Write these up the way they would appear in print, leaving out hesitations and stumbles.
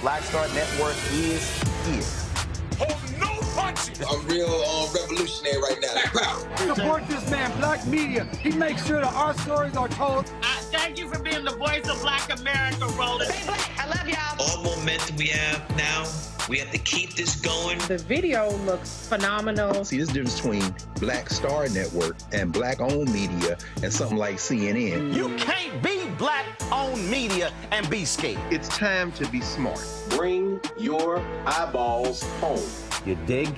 Black Star Network is here. Hold no punches! I'm real revolutionary right now. Black power. Support this man, Black Media. He makes sure that our stories are told. Thank you for being the voice of Black America, Roland. Stay black. I love y'all. All momentum we have now, we have to keep this going. The video looks phenomenal. See, this difference between Black Star Network and black-owned media and something like CNN. You can't be black-owned media and be scared. It's time to be smart. Bring your eyeballs home. You dig?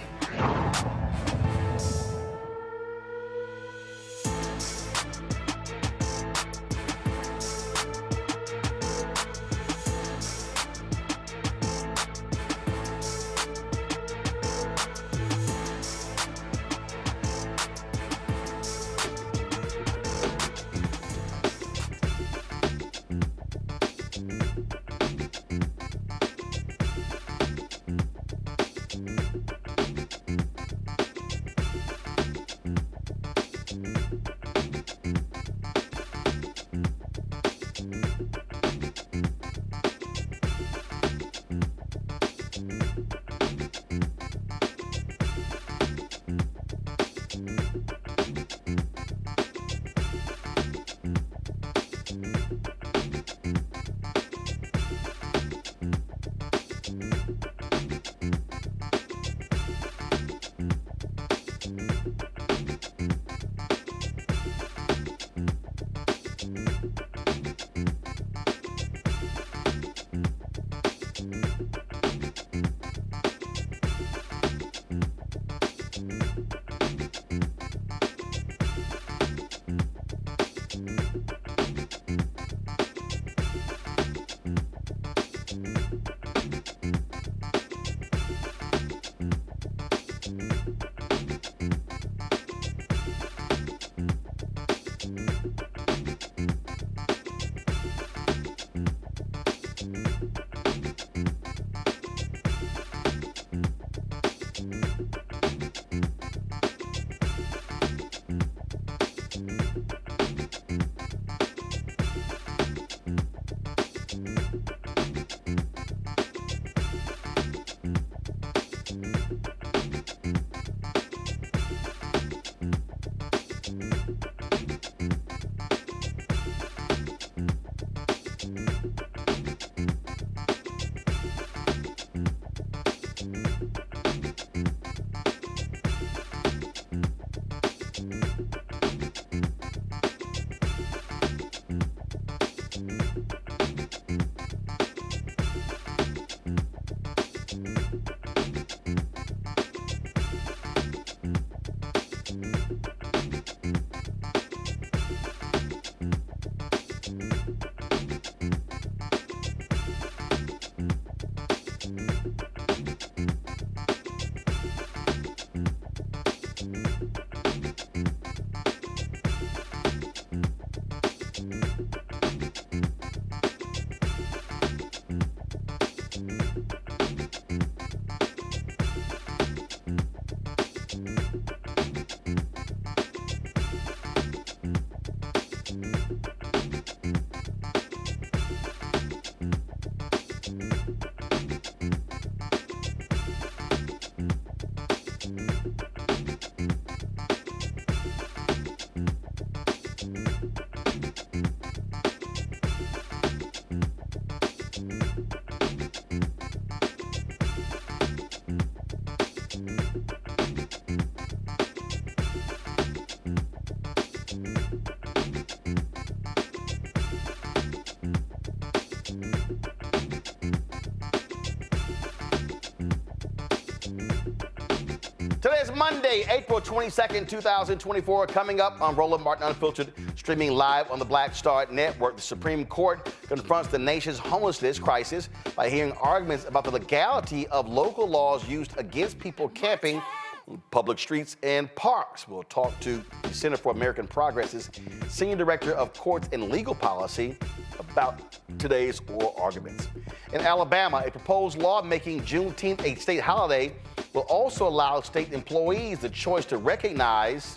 Today is Monday, April 22nd, 2024. Coming up on Roland Martin Unfiltered, streaming live on the Black Star Network. The Supreme Court confronts the nation's homelessness crisis by hearing arguments about the legality of local laws used against people camping in public streets and parks. We'll talk to the Center for American Progress's Senior Director of Courts and Legal Policy about today's oral arguments. In Alabama, a proposed law making Juneteenth a state holiday will also allow state employees the choice to recognize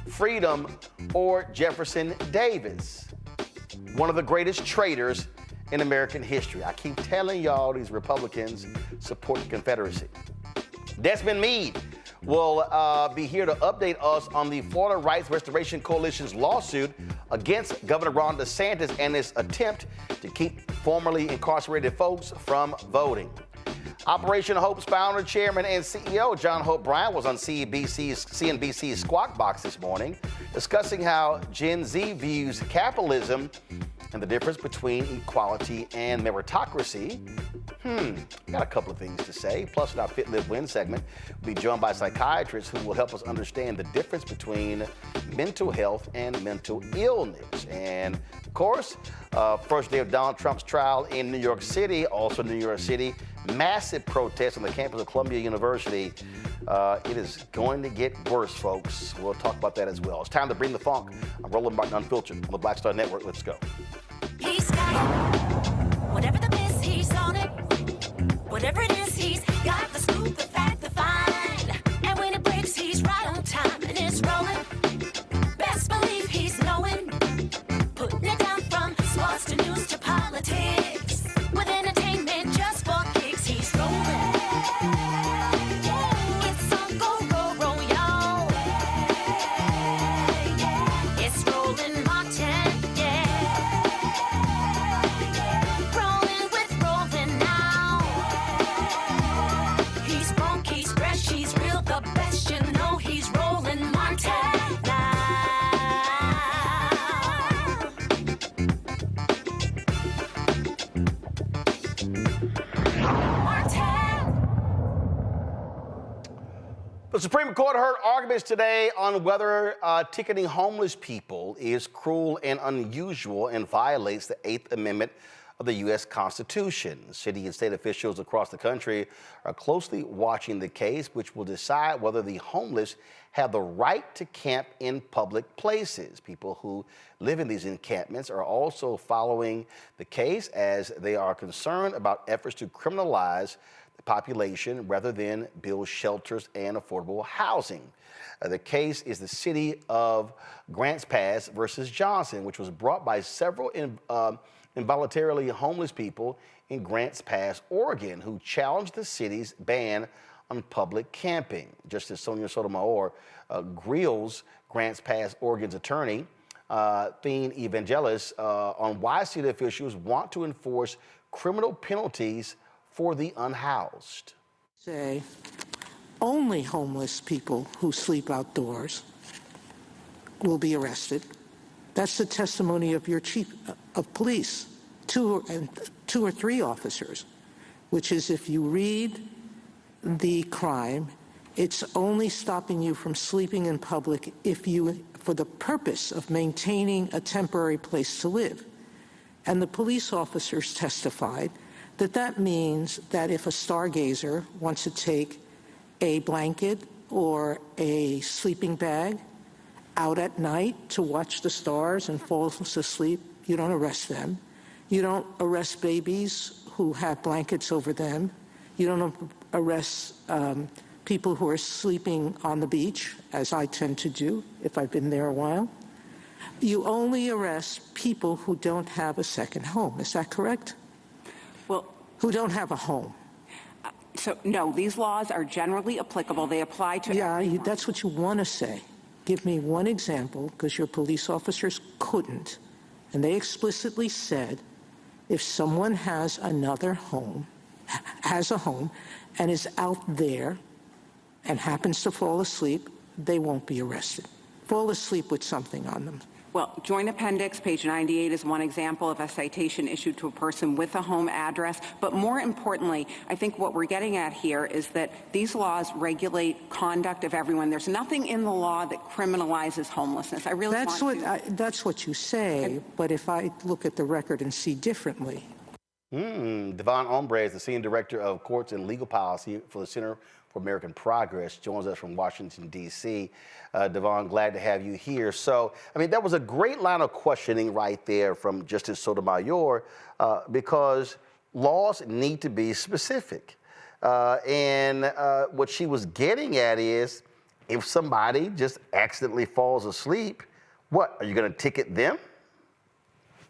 freedom or Jefferson Davis, one of the greatest traitors in American history. I keep telling y'all these Republicans support the Confederacy. Desmond Meade will be here to update us on the Florida Rights Restoration Coalition's lawsuit against Governor Ron DeSantis and his attempt to keep formerly incarcerated folks from voting. Operation Hope's founder, chairman, and CEO John Hope Bryant was on CNBC's Squawk Box this morning, discussing how Gen Z views capitalism and the difference between equality and meritocracy. Got a couple of things to say. Plus, in our Fit, Live, Win segment, we'll be joined by psychiatrists who will help us understand the difference between mental health and mental illness. And, of course, first day of Donald Trump's trial in New York City, also New York City, massive protests on the campus of Columbia University. It is going to get worse, folks. We'll talk about that as well. It's time to bring the funk. I'm Roland Martin Unfiltered on the Black Star Network. Let's go. He's got it. Whatever the miss, he's on it. Whatever it is, he's got the scoop, the fact, the find. And when it breaks, he's right on time and it's rolling. Best believe he's knowing. Putting it down from sports to news to politics. With entertainment just for kicks, he's rolling. It's on go, y'all. It's Roland Martin, rolling with Roland now. He's funk, he's fresh, he's real, the best, you know he's Roland Martin now. The Supreme Court heard arguments today on whether ticketing homeless people is cruel and unusual and violates the 8th Amendment of the U.S. Constitution. City and state officials across the country are closely watching the case, which will decide whether the homeless have the right to camp in public places. People who live in these encampments are also following the case as they are concerned about efforts to criminalize the population rather than build shelters and affordable housing. The case is the city of Grants Pass versus Johnson, which was brought by several involuntarily homeless people in Grants Pass, Oregon, who challenged the city's ban on public camping. Justice Sonia Sotomayor grills Grants Pass, Oregon's attorney, Thien Evangelos, on why city officials want to enforce criminal penalties for the unhoused. Say, only homeless people who sleep outdoors will be arrested. That's the testimony of your chief of police, two or three officers, which is, if you read the crime, it's only stopping you from sleeping in public if you, for the purpose of maintaining a temporary place to live. And the police officers testified that that means that if a stargazer wants to take a blanket or a sleeping bag out at night to watch the stars and falls asleep, you don't arrest them. You don't arrest babies who have blankets over them. You don't arrest people who are sleeping on the beach, as I tend to do if I've been there a while. You only arrest people who don't have a second home. Is that correct? Well, who don't have a home. So, no, these laws are generally applicable. They apply to everyone. That's what you want to say. Give me one example, because your police officers couldn't. And they explicitly said, if someone has another home, has a home, and is out there and happens to fall asleep, they won't be arrested. Fall asleep with something on them. Well, Joint Appendix, page 98, is one example of a citation issued to a person with a home address. But more importantly, I think what we're getting at here is that these laws regulate conduct of everyone. There's nothing in the law that criminalizes homelessness. That's what you say, but if I look at the record and see differently. Devon Ombre is the Senior Director of Courts and Legal Policy for the Center for American Progress, joins us from Washington, D.C. Devon, glad to have you here. So, I mean, that was a great line of questioning right there from Justice Sotomayor, because laws need to be specific. And what she was getting at is, if somebody just accidentally falls asleep, what, are you going to ticket them?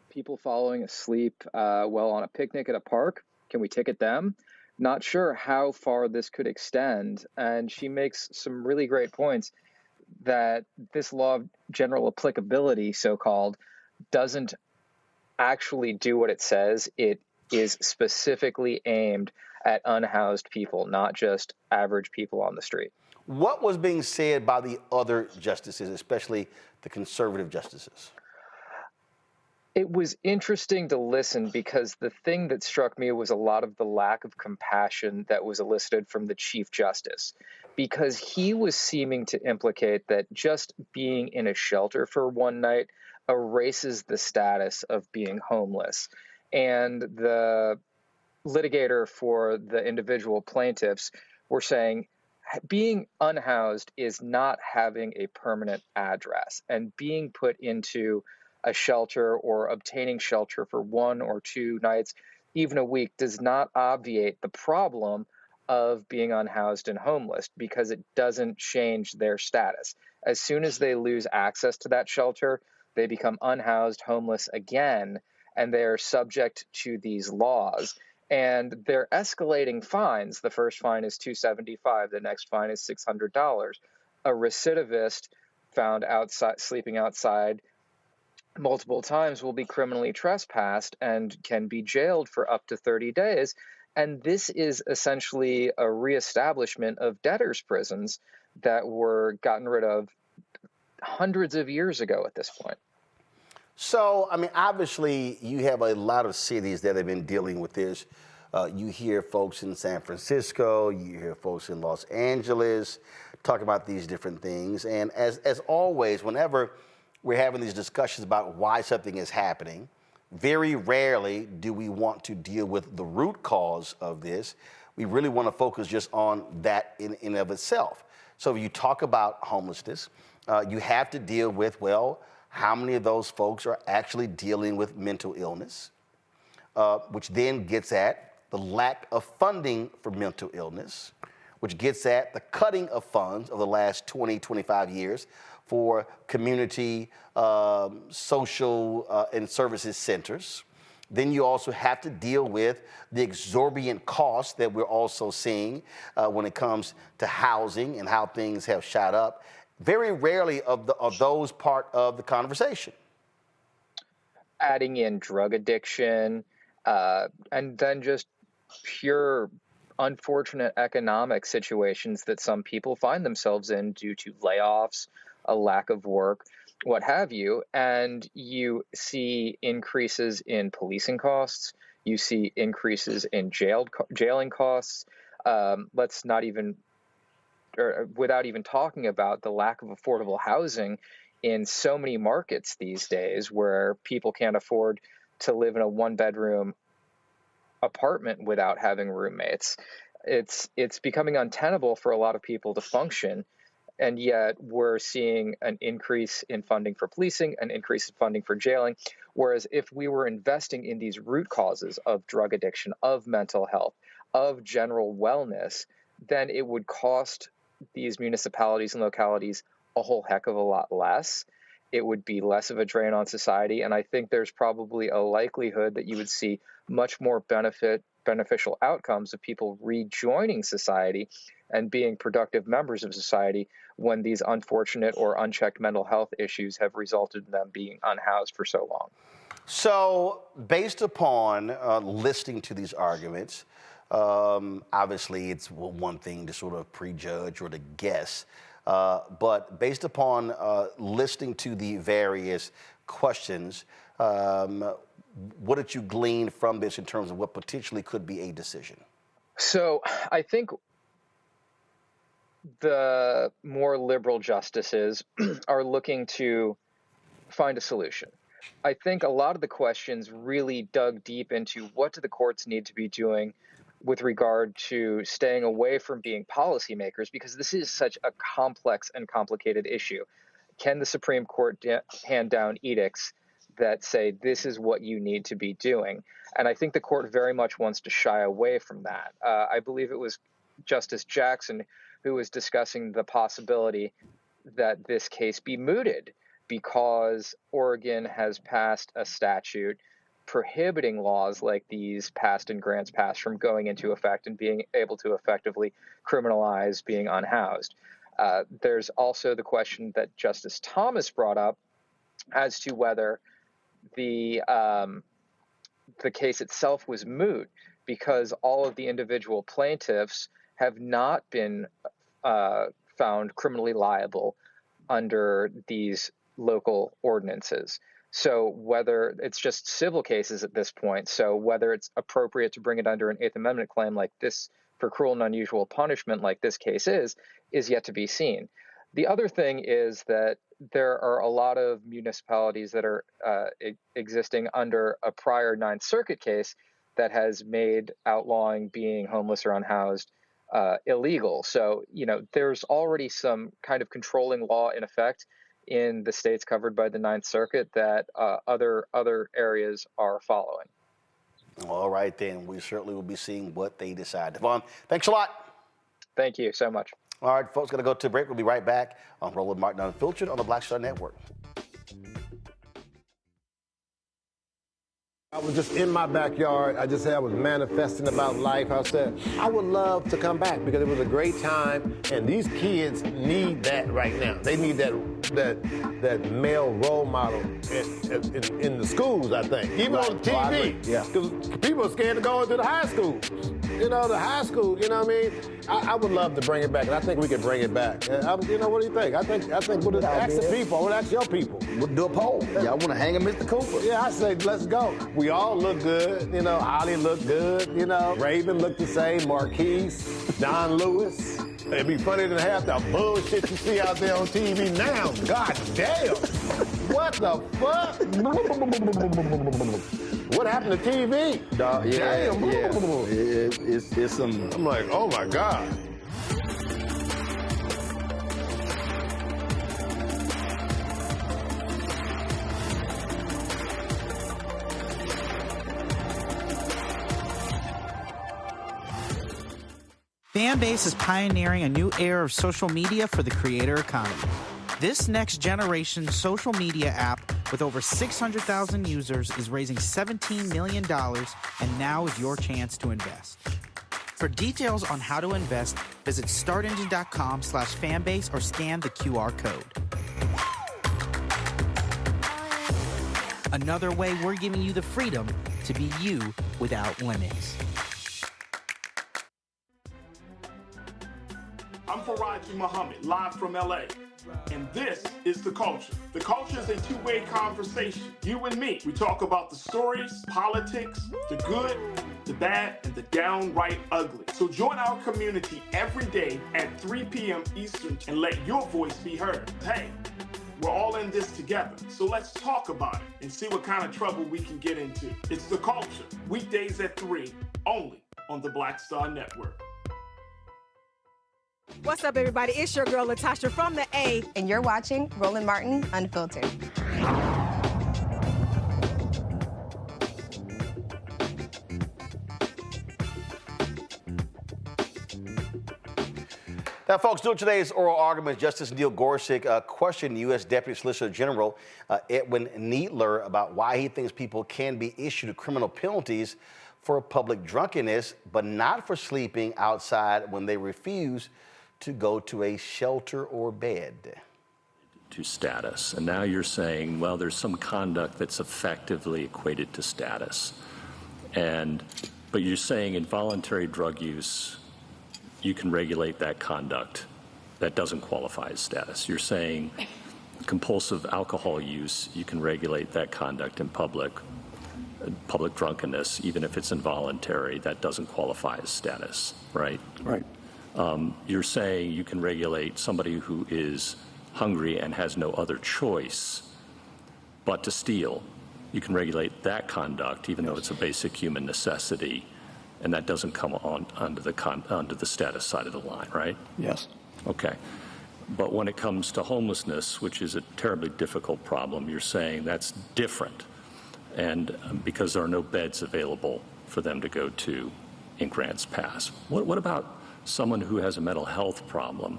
People falling asleep while on a picnic at a park, can we ticket them? Not sure how far this could extend. And she makes some really great points that this law of general applicability, so-called, doesn't actually do what it says. It is specifically aimed at unhoused people, not just average people on the street. What was being said by the other justices, especially the conservative justices? It was interesting to listen, because the thing that struck me was a lot of the lack of compassion that was elicited from the Chief Justice, because he was seeming to implicate that just being in a shelter for one night erases the status of being homeless. And the litigator for the individual plaintiffs were saying being unhoused is not having a permanent address, and being put into a shelter or obtaining shelter for 1 or 2 nights, even a week, does not obviate the problem of being unhoused and homeless, because it doesn't change their status. As soon as they lose access to that shelter, they become unhoused, homeless again, and they're subject to these laws. And they're escalating fines. The first fine is $275. The next fine is $600. A recidivist found outside, sleeping outside multiple times, will be criminally trespassed and can be jailed for up to 30 days. And this is essentially a reestablishment of debtors' prisons that were gotten rid of hundreds of years ago at this point. So, I mean, obviously, you have a lot of cities that have been dealing with this. You hear folks in San Francisco, you hear folks in Los Angeles talk about these different things. And as always, whenever we're having these discussions about why something is happening, very rarely do we want to deal with the root cause of this. We really want to focus just on that in and of itself. So if you talk about homelessness, you have to deal with, well, how many of those folks are actually dealing with mental illness, which then gets at the lack of funding for mental illness, which gets at the cutting of funds of the last 20, 25 years for community social and services centers, Then you also have to deal with the exorbitant costs that we're also seeing when it comes to housing and how things have shot up. Very rarely are those part of the conversation. Adding in drug addiction, and then just pure unfortunate economic situations that some people find themselves in due to layoffs, a lack of work, what have you. And you see increases in policing costs. You see increases in jailing costs. Let's not even, or without even talking about the lack of affordable housing in so many markets these days, where people can't afford to live in a one-bedroom apartment without having roommates. It's becoming untenable for a lot of people to function. And yet we're seeing an increase in funding for policing, an increase in funding for jailing. Whereas if we were investing in these root causes of drug addiction, of mental health, of general wellness, then it would cost these municipalities and localities a whole heck of a lot less. It would be less of a drain on society. And I think there's probably a likelihood that you would see much more beneficial outcomes of people rejoining society and being productive members of society when these unfortunate or unchecked mental health issues have resulted in them being unhoused for so long. So based upon listening to these arguments, obviously it's one thing to sort of prejudge or to guess, but based upon listening to the various questions, what did you glean from this in terms of what potentially could be a decision? So I think the more liberal justices are looking to find a solution. I think a lot of the questions really dug deep into what do the courts need to be doing with regard to staying away from being policymakers, because this is such a complex and complicated issue. Can the Supreme Court hand down edicts that say this is what you need to be doing? And I think the court very much wants to shy away from that. I believe it was Justice Jackson who was discussing the possibility that this case be mooted because Oregon has passed a statute prohibiting laws like these passed in grants passed from going into effect and being able to effectively criminalize being unhoused. There's also the question that Justice Thomas brought up as to whether the case itself was moot because all of the individual plaintiffs have not been found criminally liable under these local ordinances. So whether it's just civil cases at this point, so whether it's appropriate to bring it under an Eighth Amendment claim like this for cruel and unusual punishment like this case is yet to be seen. The other thing is that there are a lot of municipalities that are existing under a prior Ninth Circuit case that has made outlawing being homeless or unhoused illegal. So, there's already some kind of controlling law in effect in the states covered by the Ninth Circuit that other areas are following. All right, then. We certainly will be seeing what they decide. Devon, thanks a lot. Thank you so much. All right, folks, going to go to a break. We'll be right back on Roland Martin Unfiltered on the Black Star Network. I was just in my backyard. I just said I was manifesting about life. I said I would love to come back because it was a great time, and these kids need that right now. They need that male role model in the schools, I think. Even on TV. Because people are scared to go into the high school. The high school, you know what I mean? I would love to bring it back, and I think we can bring it back. What do you think? I think we'll ask the people. I would ask your people. We'll do a poll. Y'all want to hang him, Mr. Cooper? Yeah, I say let's go. We all look good. Holly looked good. Raven looked the same. Marquise, Don Lewis. It'd be funny to have the bullshit you see out there on TV now. God damn. What the fuck? What happened to TV? Damn. It's some... I'm like, oh my God. Fanbase is pioneering a new era of social media for the creator economy. This next generation social media app with over 600,000 users, is raising $17 million, and now is your chance to invest. For details on how to invest, visit startengine.com/fanbase or scan the QR code. Another way we're giving you the freedom to be you without limits. I'm Faraji Muhammad, live from LA. And this is The Culture. The Culture is a two-way conversation. You and me. We talk about the stories, politics, the good, the bad, and the downright ugly. So join our community every day at 3 p.m. Eastern and let your voice be heard. Hey, we're all in this together. So let's talk about it and see what kind of trouble we can get into. It's The Culture, weekdays at 3, only on the Black Star Network. What's up, everybody? It's your girl, Latasha from the A. And you're watching Roland Martin Unfiltered. Now, folks, during today's oral argument, Justice Neil Gorsuch questioned U.S. Deputy Solicitor General Edwin Needler about why he thinks people can be issued criminal penalties for public drunkenness, but not for sleeping outside when they refuse to go to a shelter or bed. To status. And now you're saying, well, there's some conduct that's effectively equated to status. But you're saying involuntary drug use, you can regulate that conduct. That doesn't qualify as status. You're saying compulsive alcohol use, you can regulate that conduct in public drunkenness, even if it's involuntary, that doesn't qualify as status, right? Right. You're saying you can regulate somebody who is hungry and has no other choice but to steal. You can regulate that conduct, even though it's a basic human necessity, and that doesn't come on under the status side of the line, right? Yes. Okay. But when it comes to homelessness, which is a terribly difficult problem, you're saying that's different, and because there are no beds available for them to go to in Grants Pass. What about someone who has a mental health problem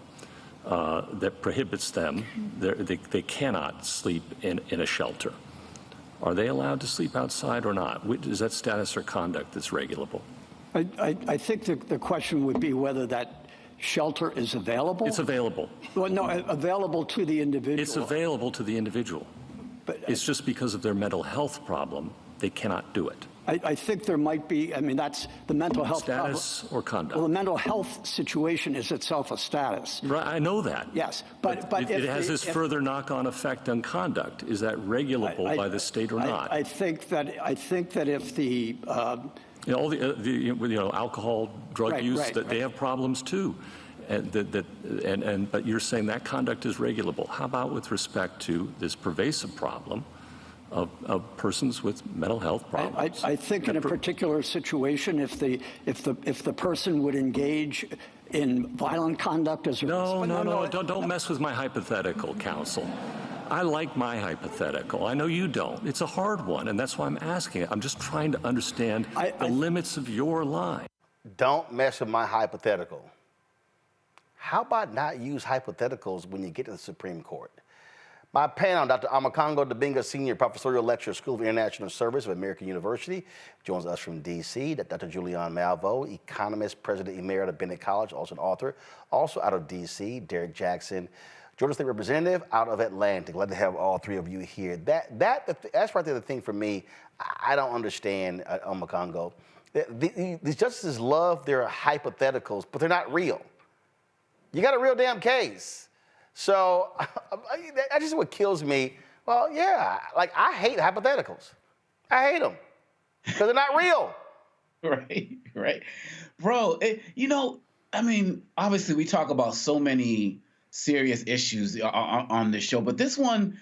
that prohibits them, they cannot sleep in a shelter? Are they allowed to sleep outside or not? Is that status or conduct that's regulable? I think the question would be whether that shelter is available. It's available. Well, no, available to the individual. It's available to the individual. But it's just because of their mental health problem, they cannot do it. I think there might be, I mean, that's the mental health status problem. Or conduct? Well, the mental health situation is itself a status. Right, I know that. Yes, but it has this further knock-on effect on conduct. Is that regulable by the state or not? I think that if the all the alcohol, drug use, they have problems too. But you're saying that conduct is regulable. How about with respect to this pervasive problem of persons with mental health problems? I think in a particular situation, if the person would engage in violent conduct as a No, don't mess with my hypothetical, counsel. I like my hypothetical. I know you don't. It's a hard one, and that's why I'm asking it. I'm just trying to understand the limits of your line. Don't mess with my hypothetical. How about not use hypotheticals when you get to the Supreme Court? My panel, Dr. Amakongo Dibinga, Senior Professorial Lecturer, School of International Service of American University, joins us from D.C. Dr. Julian Malveaux, economist, president emerita of Bennett College, also an author, also out of D.C. Derek Jackson, Georgia State Representative out of Atlanta. Glad to have all three of you here. That's right there the thing for me. I don't understand, Amakongo. These justices love their hypotheticals, but they're not real. You got a real damn case. So that's just what kills me. Well, yeah, like I hate hypotheticals. I hate them because they're not real. Right. Bro, I mean, obviously we talk about so many serious issues on this show, but this one,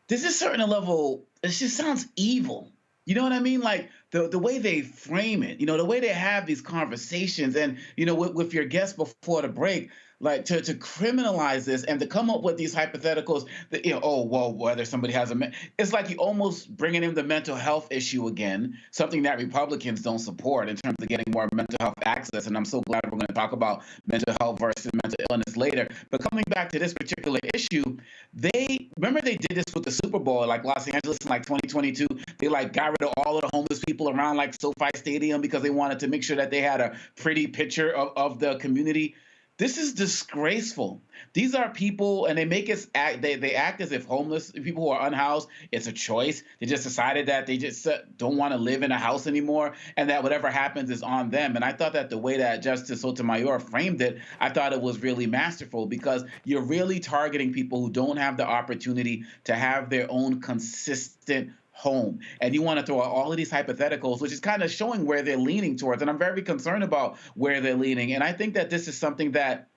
there's a certain level, it just sounds evil. You know what I mean? Like the way they frame it, the way they have these conversations and, with your guest before the break, like to criminalize this and to come up with these hypotheticals that, oh, well, whether somebody has it's like you almost bringing in the mental health issue again, something that Republicans don't support in terms of getting more mental health access. And I'm so glad we're going to talk about mental health versus mental illness later. But coming back to this particular issue, they did this with the Super Bowl, like Los Angeles in like 2022. They like got rid of all of the homeless people around like SoFi Stadium because they wanted to make sure that they had a pretty picture of the community. This is disgraceful. These are people, and they make us act. They act as if homeless people who are unhoused, it's a choice. They just decided that they just don't want to live in a house anymore, and that whatever happens is on them. And I thought that the way that Justice Sotomayor framed it, I thought it was really masterful, because you're really targeting people who don't have the opportunity to have their own consistent home. And you want to throw out all of these hypotheticals, which is kind of showing where they're leaning towards. And I'm very concerned about where they're leaning. And I think that this is something that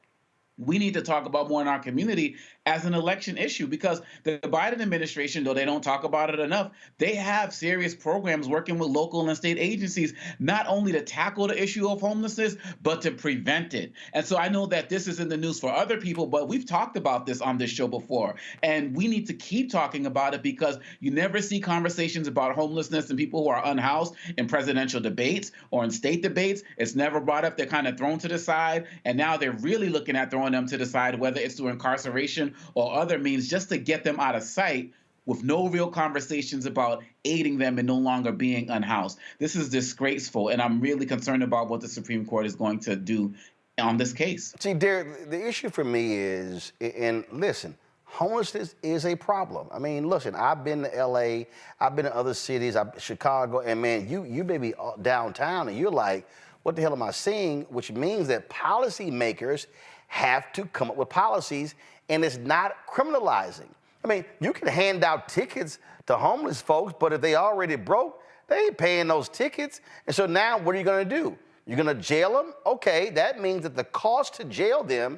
we need to talk about more in our community as an election issue, because the Biden administration, though they don't talk about it enough, they have serious programs working with local and state agencies, not only to tackle the issue of homelessness, but to prevent it. And so I know that this is in the news for other people, but we've talked about this on this show before. And we need to keep talking about it, because you never see conversations about homelessness and people who are unhoused in presidential debates or in state debates. It's never brought up. They're kind of thrown to the side. And now they're really looking at throwing them to the side, whether it's through incarceration or other means, just to get them out of sight, with no real conversations about aiding them in no longer being unhoused. This is disgraceful, and I'm really concerned about what the Supreme Court is going to do on this case. See, Derek, the issue for me is, and listen, homelessness is a problem. I mean, listen, I've been to LA, I've been to other cities, Chicago, and man, you may be downtown and you're like, what the hell am I seeing? Which means that policymakers have to come up with policies, and it's not criminalizing. I mean, you can hand out tickets to homeless folks, but if they already broke, they ain't paying those tickets. And so now what are you gonna do? You're gonna jail them? Okay, that means that the cost to jail them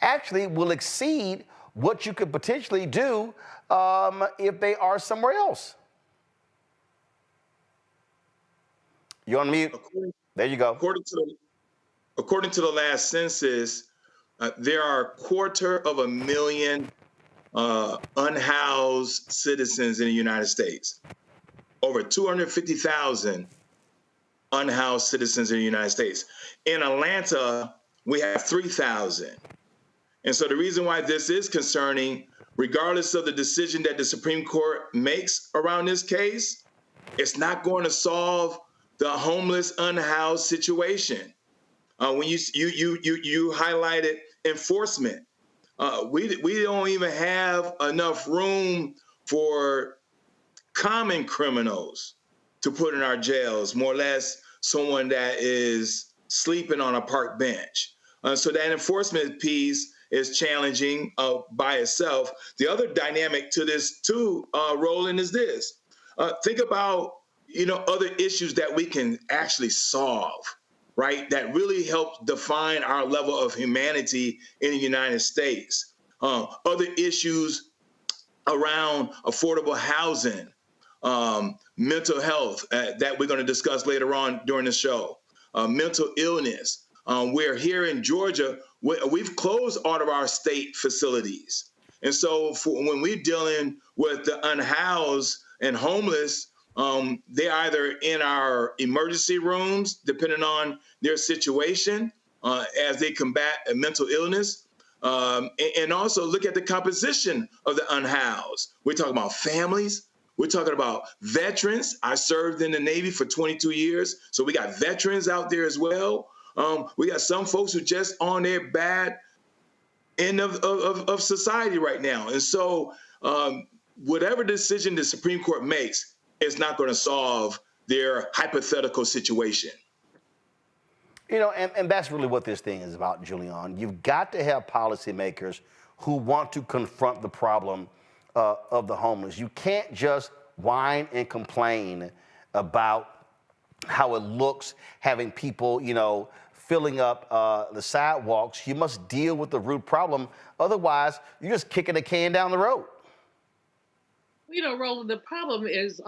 actually will exceed what you could potentially do if they are somewhere else. You're on mute. There you go. According to the last census, there are 250,000 unhoused citizens in the United States. Over 250,000 unhoused citizens in the United States. In Atlanta, we have 3,000. And so the reason why this is concerning, regardless of the decision that the Supreme Court makes around this case, it's not going to solve the homeless, unhoused situation. When you highlighted enforcement, we don't even have enough room for common criminals to put in our jails, more or less someone that is sleeping on a park bench. So that enforcement piece is challenging by itself. The other dynamic to this too, Roland, is this. Think about, other issues that we can actually solve, right? That really help define our level of humanity in the United States. Other issues around affordable housing, mental health that we're going to discuss later on during the show, mental illness. We're here in Georgia, we've closed all of our state facilities. And so when we're dealing with the unhoused and homeless, they're either in our emergency rooms, depending on their situation, as they combat a mental illness. And also look at the composition of the unhoused. We're talking about families. We're talking about veterans. I served in the Navy for 22 years, so we got veterans out there as well. We got some folks who just on their bad end of society right now. And so whatever decision the Supreme Court makes, it's not going to solve their hypothetical situation. And that's really what this thing is about, Julian. You've got to have policymakers who want to confront the problem of the homeless. You can't just whine and complain about how it looks, having people, filling up the sidewalks. You must deal with the root problem. Otherwise, you're just kicking the can down the road. Roland, the problem is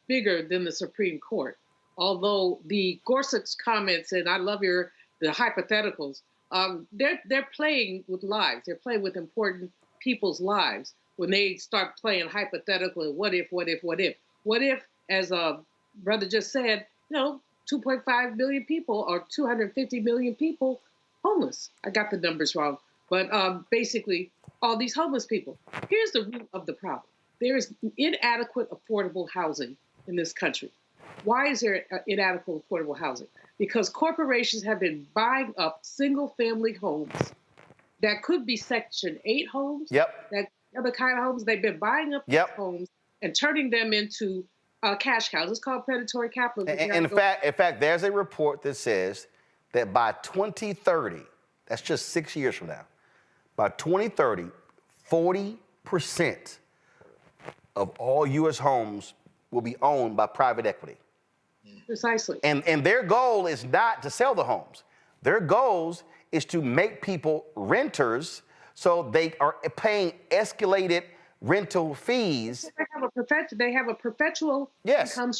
bigger than the Supreme Court. Although the Gorsuch's comments, and I love the hypotheticals, they're playing with lives. They're playing with important people's lives when they start playing hypothetical. What if? What if? What if? What if, as a brother just said, 2.5 million people or 250 million people homeless. I got the numbers wrong, but basically all these homeless people. Here's the root of the problem. There is inadequate affordable housing in this country. Why is there inadequate affordable housing? Because corporations have been buying up single-family homes that could be Section 8 homes, that other kind of homes. They've been buying up these homes and turning them into cash cows. It's called predatory capitalism. And in fact, there's a report that says that by 2030, that's just 6 years from now, by 2030, 40% of all U.S. homes will be owned by private equity. Precisely. And their goal is not to sell the homes. Their goals is to make people renters so they are paying escalated rental fees. They have a perpetual income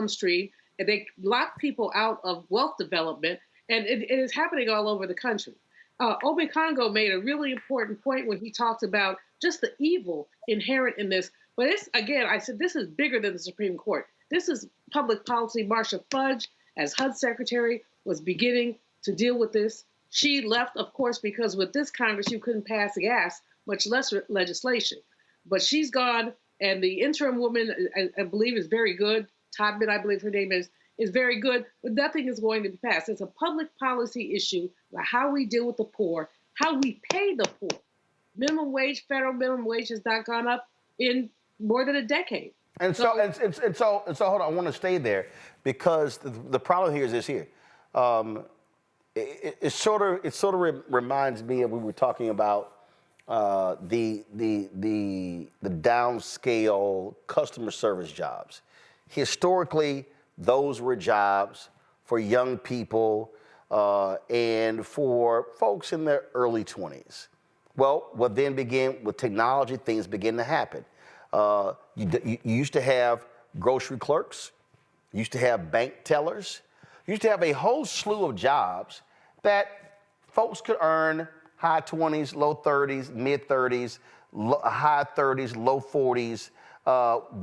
stream, and they lock people out of wealth development, and it is happening all over the country. Obi Congo made a really important point when he talked about just the evil inherent in this. But it's, again, I said, this is bigger than the Supreme Court. This is public policy. Marcia Fudge, as HUD secretary, was beginning to deal with this. She left, of course, because with this Congress, you couldn't pass gas, much less legislation. But she's gone, and the interim woman, I believe, is very good. Todman, I believe her name is very good, but nothing is going to be passed. It's a public policy issue about how we deal with the poor, how we pay the poor. Minimum wage, federal minimum wage has not gone up in more than a decade. And so hold on, I want to stay there because the problem here is this here. It sort of reminds me of we were talking about the downscale customer service jobs. Historically, those were jobs for young people and for folks in their early 20s. Well, what then began with technology, things began to happen. You used to have grocery clerks, you used to have bank tellers, you used to have a whole slew of jobs that folks could earn high 20s, low 30s, mid 30s, high 30s, low 40s,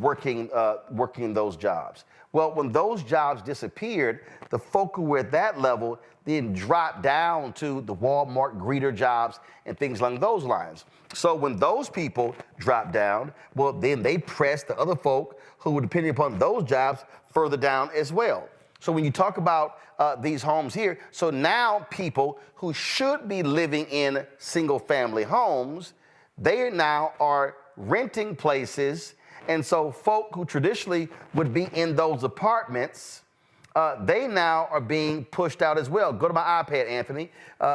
working those jobs. Well, when those jobs disappeared, the folk who were at that level then dropped down to the Walmart greeter jobs and things along those lines. So when those people dropped down, well, then they pressed the other folk who were depending upon those jobs further down as well. So when you talk about these homes here, so now people who should be living in single-family homes, they now are renting places. And so folk who traditionally would be in those apartments, they now are being pushed out as well. Go to my iPad, Anthony.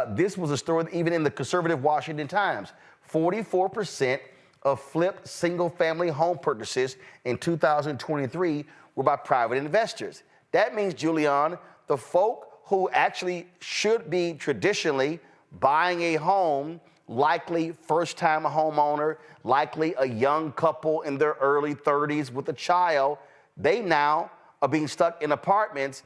This was a story even in the conservative Washington Times. 44% of flipped single-family home purchases in 2023 were by private investors. That means, Julian, the folk who actually should be traditionally buying a home, likely first-time homeowner, likely a young couple in their early 30s with a child, they now are being stuck in apartments.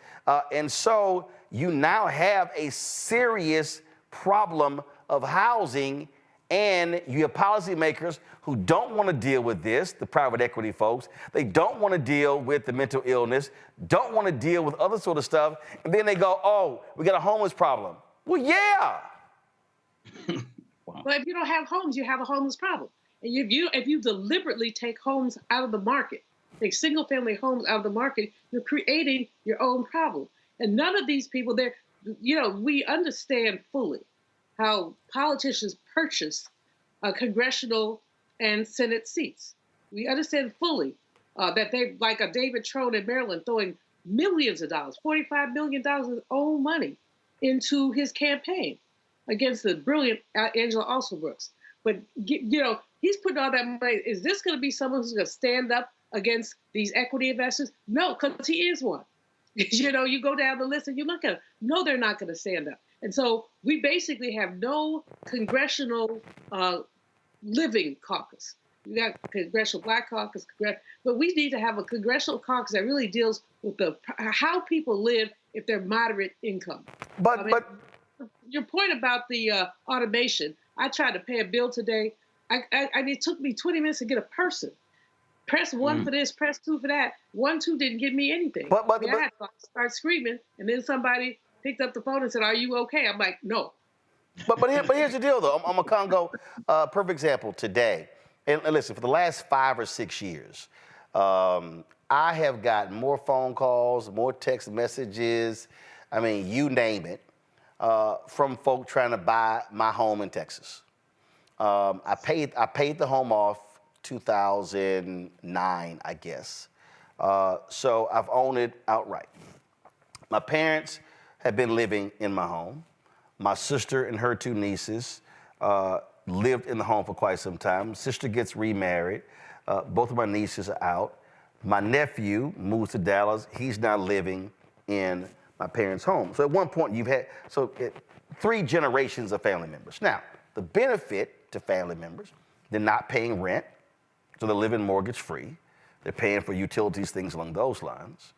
And so you now have a serious problem of housing, and you have policymakers who don't want to deal with this, the private equity folks. They don't want to deal with the mental illness, don't want to deal with other sort of stuff. And then they go, oh, we got a homeless problem. Well, yeah. Well, if you don't have homes, you have a homeless problem. And if you deliberately take homes out of the market, take single-family homes out of the market, you're creating your own problem. And none of these people, we understand fully how politicians purchase congressional and Senate seats. We understand fully that they, like a David Trone in Maryland, throwing millions of dollars, $45 million of his own money into his campaign against the brilliant Angela Alsobrooks. But, he's putting all that money. Is this going to be someone who's going to stand up against these equity investors? No, because he is one. You go down the list and you look at them. No, they're not going to stand up. And so we basically have no congressional living caucus. We got Congressional Black Caucus, but we need to have a congressional caucus that really deals with how people live if they're moderate income. But your point about the automation. I tried to pay a bill today. It took me 20 minutes to get a person. Press 1 for this, press 2 for that. 1, 2 didn't give me anything. I had to start screaming, and then somebody picked up the phone and said, "Are you okay?" I'm like, "No." But here's the deal, though. I'm a Congo perfect example today. And listen, for the last 5 or 6 years, I have gotten more phone calls, more text messages. I mean, you name it, from folk trying to buy my home in Texas. I paid the home off 2009, I guess. So I've owned it outright. My parents have been living in my home. My sister and her 2 nieces lived in the home for quite some time. Sister gets remarried. Both of my nieces are out. My nephew moves to Dallas. He's now living in my parents' home. So at one point you've had 3 generations of family members. Now, the benefit to family members, they're not paying rent, so they're living mortgage free. They're paying for utilities, things along those lines.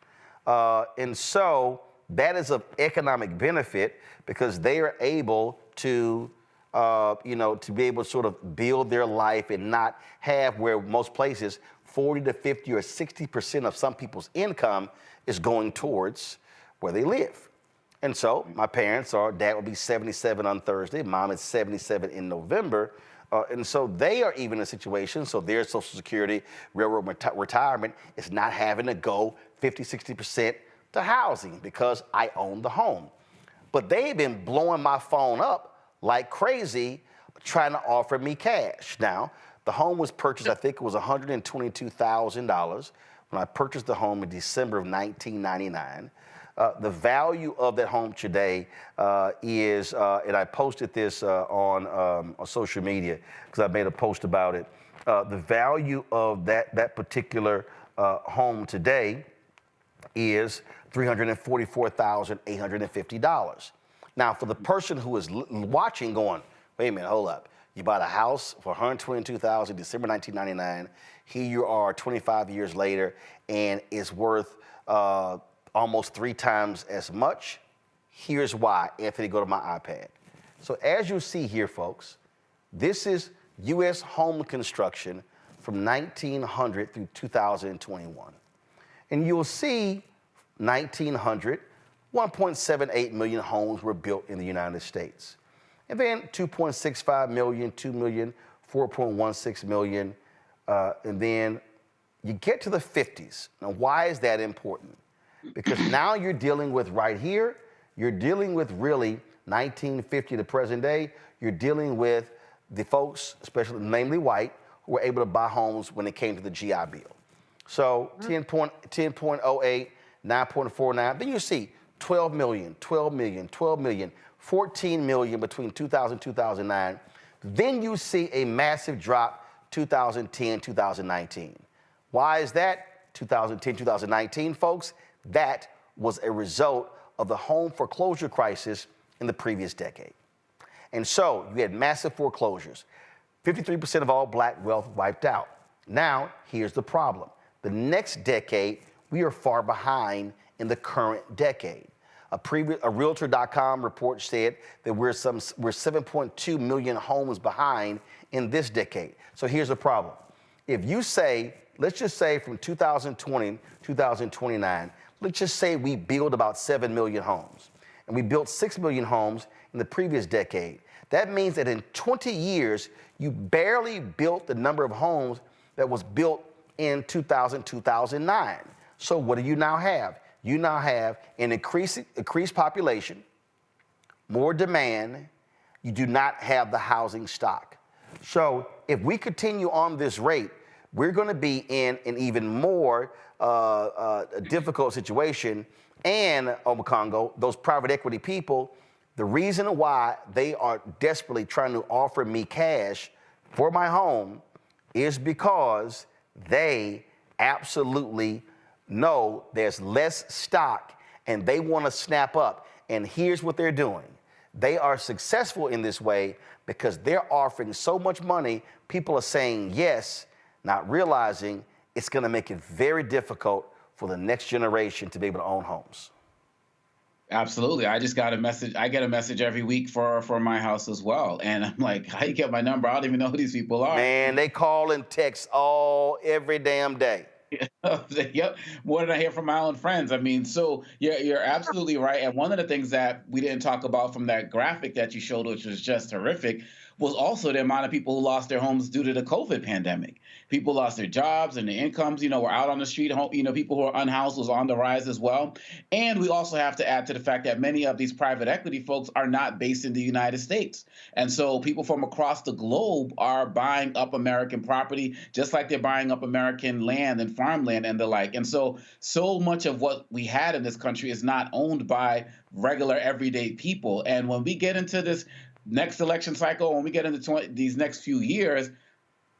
And so that is of economic benefit because they are able to, to be able to sort of build their life and not have where most places 40 to 50 or 60% of some people's income is going towards where they live. And so my parents dad will be 77 on Thursday, mom is 77 in November. And so they are even in a situation, so their Social Security, railroad retirement is not having to go 50, 60% to housing because I own the home. But they've been blowing my phone up like crazy, trying to offer me cash. Now, the home was purchased, I think it was $122,000 when I purchased the home in December of 1999. The value of that home today is, and I posted this on social media because I made a post about it. The value of that particular home today is $344,850. Now, for the person who is watching going, wait a minute, hold up. You bought a house for $122,000 December 1999. Here you are 25 years later, and it's worth almost 3 times as much. Here's why. Anthony, go to my iPad. So as you see here, folks, this is U.S. home construction from 1900 through 2021. And you'll see 1900, 1.78 million homes were built in the United States. And then 2.65 million, 2 million, 4.16 million, and then you get to the 50s. Now, why is that important? Because now you're dealing with right here, you're dealing with really 1950 to present day, you're dealing with the folks, especially namely white, who were able to buy homes when it came to the GI Bill. So 10.08, 9.49, then you see 12 million, 12 million, 12 million, 14 million between 2000 and 2009. Then you see a massive drop 2010, 2019. Why is that? 2010, 2019, folks, that was a result of the home foreclosure crisis in the previous decade. And so you had massive foreclosures. 53% of all black wealth wiped out. Now, here's the problem. The next decade, we are far behind in the current decade. A Realtor.com report said that we're 7.2 million homes behind in this decade. So here's the problem. If you say, let's just say from 2020, 2029, let's just say we build about 7 million homes, and we built 6 million homes in the previous decade. That means that in 20 years, you barely built the number of homes that was built in 2000, 2009. So what do you now have? You now have an increased population, more demand. You do not have the housing stock. So if we continue on this rate, we're going to be in an even more difficult situation. And, Congo, those private equity people, the reason why they are desperately trying to offer me cash for my home is because they absolutely know there's less stock and they want to snap up. And here's what they're doing. They are successful in this way because they're offering so much money, people are saying yes, not realizing it's going to make it very difficult for the next generation to be able to own homes. Absolutely. I just got a message. I get a message every week for my house as well. And I'm like, how you get my number? I don't even know who these people are. Man, they call and text every damn day. Yep. More than I hear from my own friends. I mean, so you're absolutely right. And one of the things that we didn't talk about from that graphic that you showed, which was just horrific, was also the amount of people who lost their homes due to the COVID pandemic. People lost their jobs and their incomes, were out on the street. People who are unhoused was on the rise as well. And we also have to add to the fact that many of these private equity folks are not based in the United States. And so people from across the globe are buying up American property, just like they're buying up American land and farmland and the like. And so much of what we had in this country is not owned by regular everyday people. And when we get into this next election cycle, when we get into these next few years,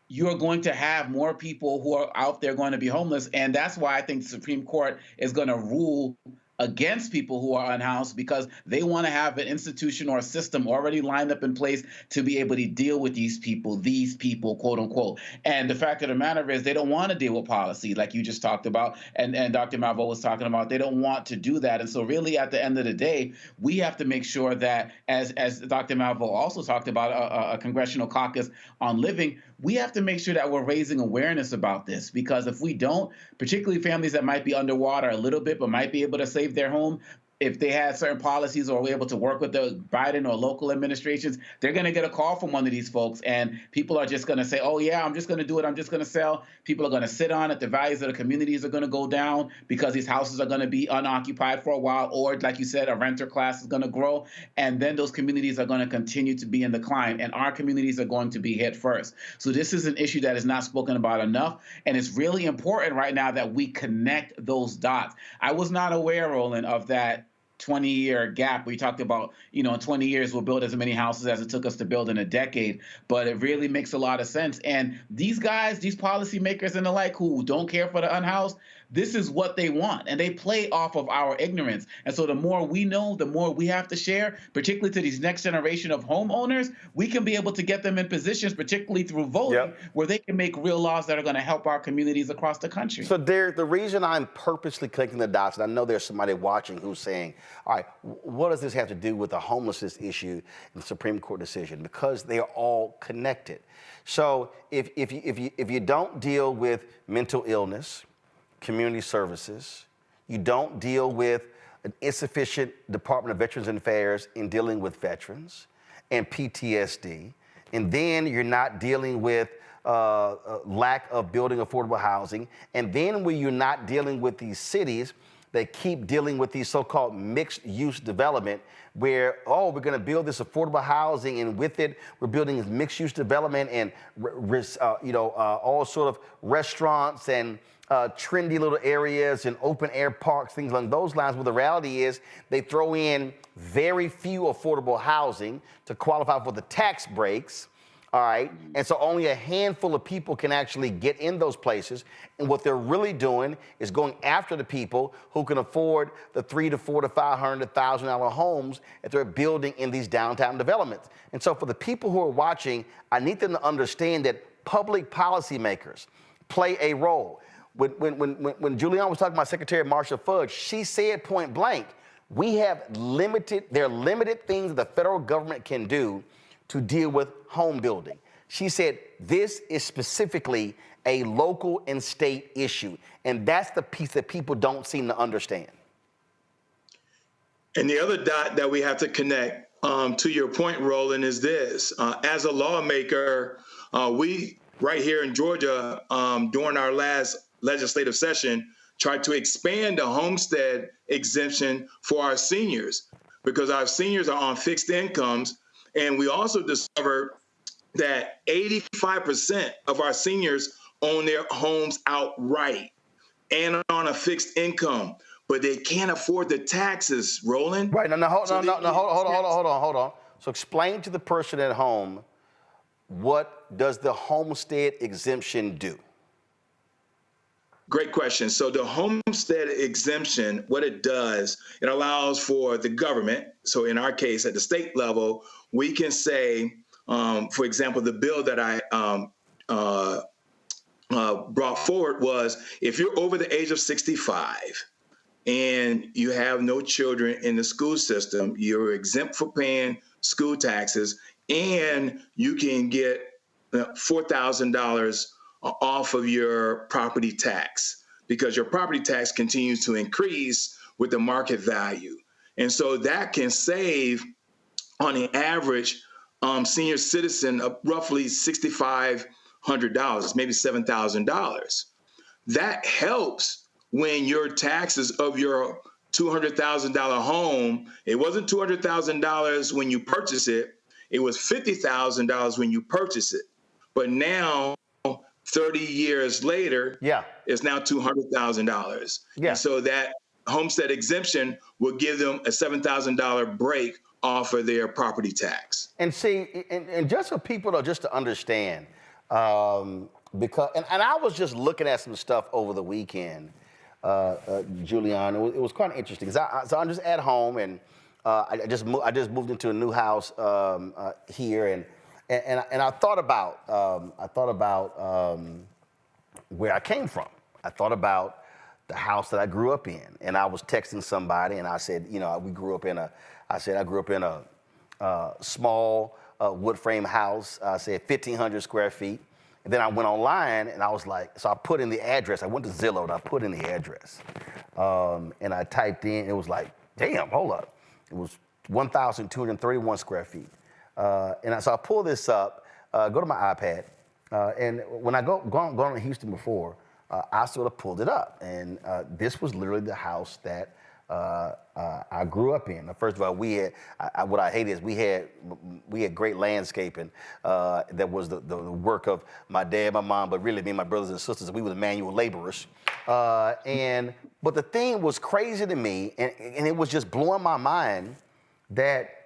you're going to have more people who are out there going to be homeless. And that's why I think the Supreme Court is going to rule against people who are unhoused, because they want to have an institution or a system already lined up in place to be able to deal with these people, quote unquote. And the fact of the matter is they don't want to deal with policy like you just talked about, and Dr. Malveaux was talking about. They don't want to do that. And so really at the end of the day, we have to make sure that, as Dr. Malveaux also talked about, a congressional caucus on living, we have to make sure that we're raising awareness about this, because if we don't, particularly families that might be underwater a little bit but might be able to save their home, if they had certain policies or were able to work with the Biden or local administrations, they're going to get a call from one of these folks, and people are just going to say, oh, yeah, I'm just going to do it. I'm just going to sell. People are going to sit on it. The values of the communities are going to go down because these houses are going to be unoccupied for a while, or like you said, a renter class is going to grow, and then those communities are going to continue to be in decline, and our communities are going to be hit first. So this is an issue that is not spoken about enough, and it's really important right now that we connect those dots. I was not aware, Roland, of that 20-year gap. We talked about, in 20 years, we'll build as many houses as it took us to build in a decade. But it really makes a lot of sense. And these guys, these policymakers and the like, who don't care for the unhoused, this is what they want. And they play off of our ignorance. And so the more we know, the more we have to share, particularly to these next generation of homeowners, we can be able to get them in positions, particularly through voting, where they can make real laws that are going to help our communities across the country. So Derek, the reason I'm purposely clicking the dots, and I know there's somebody watching who's saying, all right, what does this have to do with the homelessness issue and the Supreme Court decision? Because they are all connected. So if you don't deal with mental illness, community services, you don't deal with an insufficient Department of Veterans Affairs in dealing with veterans and PTSD, and then you're not dealing with lack of building affordable housing, and then when you're not dealing with these cities that keep dealing with these so-called mixed-use development where, we're going to build this affordable housing, and with it, we're building this mixed-use development and, all sort of restaurants and trendy little areas and open-air parks, things along those lines, where the reality is they throw in very few affordable housing to qualify for the tax breaks. All right, and so only a handful of people can actually get in those places. And what they're really doing is going after the people who can afford the $300,000 to $400,000 to $500,000 homes that they're building in these downtown developments. And so for the people who are watching, I need them to understand that public policymakers play a role. When Julianne was talking about Secretary Marsha Fudge, she said point blank, there are limited things that the federal government can do to deal with home building. She said, this is specifically a local and state issue. And that's the piece that people don't seem to understand. And the other dot that we have to connect to your point, Roland, is this. As a lawmaker, we right here in Georgia, during our last legislative session, tried to expand the Homestead exemption for our seniors, because our seniors are on fixed incomes. And we also discovered that 85% of our seniors own their homes outright and on a fixed income, but they can't afford the taxes, Roland. Right, hold on. So explain to the person at home, what does the Homestead exemption do? Great question. So the Homestead exemption, what it does, it allows for the government, so in our case at the state level, we can say, for example, the bill that I brought forward was, if you're over the age of 65 and you have no children in the school system, you're exempt for paying school taxes, and you can get $4,000 off of your property tax because your property tax continues to increase with the market value. And so that can save, on the average, senior citizen roughly $6,500, maybe $7,000. That helps when your taxes of your $200,000 home, it wasn't $200,000 when you purchase it, it was $50,000 when you purchase it. But now, 30 years later, it's now $200,000. Yeah. And so that homestead exemption will give them a $7,000 break off of their property tax. And see, and just for people to understand, because I was just looking at some stuff over the weekend, Julian. It was kind of interesting because so I'm just at home and I just moved into a new house here and I thought about where I came from. I thought about the house that I grew up in, and I was texting somebody, and I said, I grew up in a small wood frame house. I said 1,500 square feet. And then I went online, and I was like, so I put in the address. I went to Zillow, and I put in the address, and I typed in. It was like, damn, hold up. It was 1,231 square feet. And so I pull this up, go to my iPad, and when I gone to Houston before, I sort of pulled it up, and this was literally the house that I grew up in. First of all, we had what I hate is we had great landscaping that was the work of my dad, my mom, but really me and my brothers and sisters. We were the manual laborers, but the thing was crazy to me, and it was just blowing my mind that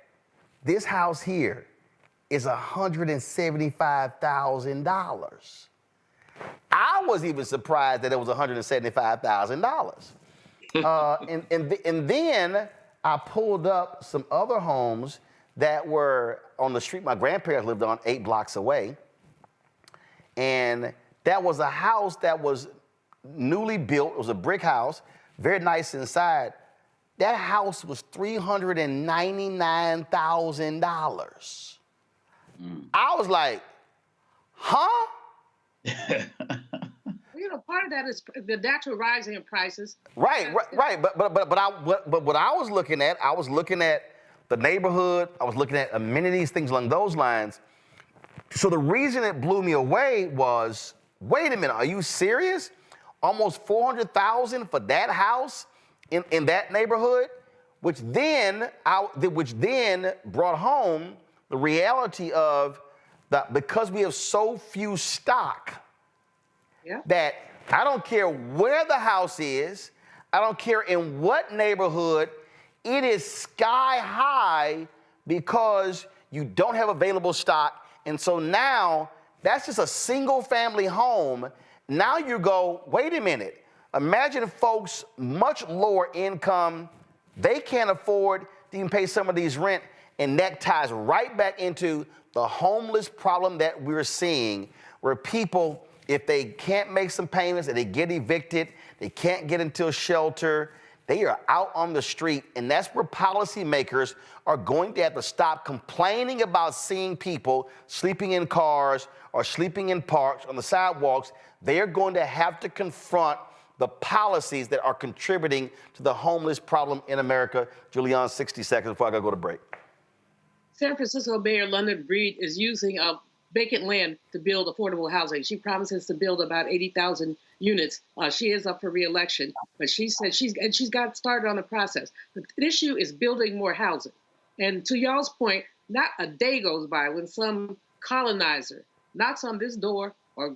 this house here is $175,000. I was even surprised that it was $175,000. And then I pulled up some other homes that were on the street my grandparents lived on 8 blocks away. And that was a house that was newly built. It was a brick house, very nice inside. That house was $399,000. I was like, huh? Part of that is the natural rising in prices. Right. But what I was looking at the neighborhood. I was looking at amenities, things along those lines. So the reason it blew me away was, wait a minute, are you serious? Almost $400,000 for that house in that neighborhood, which then brought home the reality of that because we have so few stock. Yeah. That I don't care where the house is, I don't care in what neighborhood, it is sky high because you don't have available stock. And so now that's just a single family home. Now you go, wait a minute, imagine folks much lower income, they can't afford to even pay some of these rent, and that ties right back into the homeless problem that we're seeing, where people, if they can't make some payments and they get evicted, they can't get into a shelter, they are out on the street. And that's where policymakers are going to have to stop complaining about seeing people sleeping in cars or sleeping in parks on the sidewalks. They are going to have to confront the policies that are contributing to the homeless problem in America. Julian, 60 seconds before I gotta go to break. San Francisco Mayor London Breed is using vacant land to build affordable housing. She promises to build about 80,000 units. She is up for re-election, but she said she's got started on the process. The issue is building more housing. And to y'all's point, not a day goes by when some colonizer knocks on this door or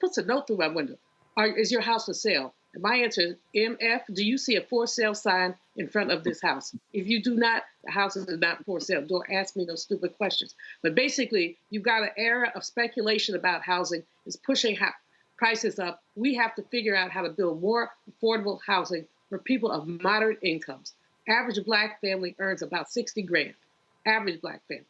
puts a note through my window. Is your house for sale? And my answer is, MF, do you see a for sale sign in front of this house? If you do not, the house is not for sale. Don't ask me no stupid questions. But basically, you've got an era of speculation about housing. It's pushing prices up. We have to figure out how to build more affordable housing for people of moderate incomes. Average Black family earns about 60 grand. Average Black family.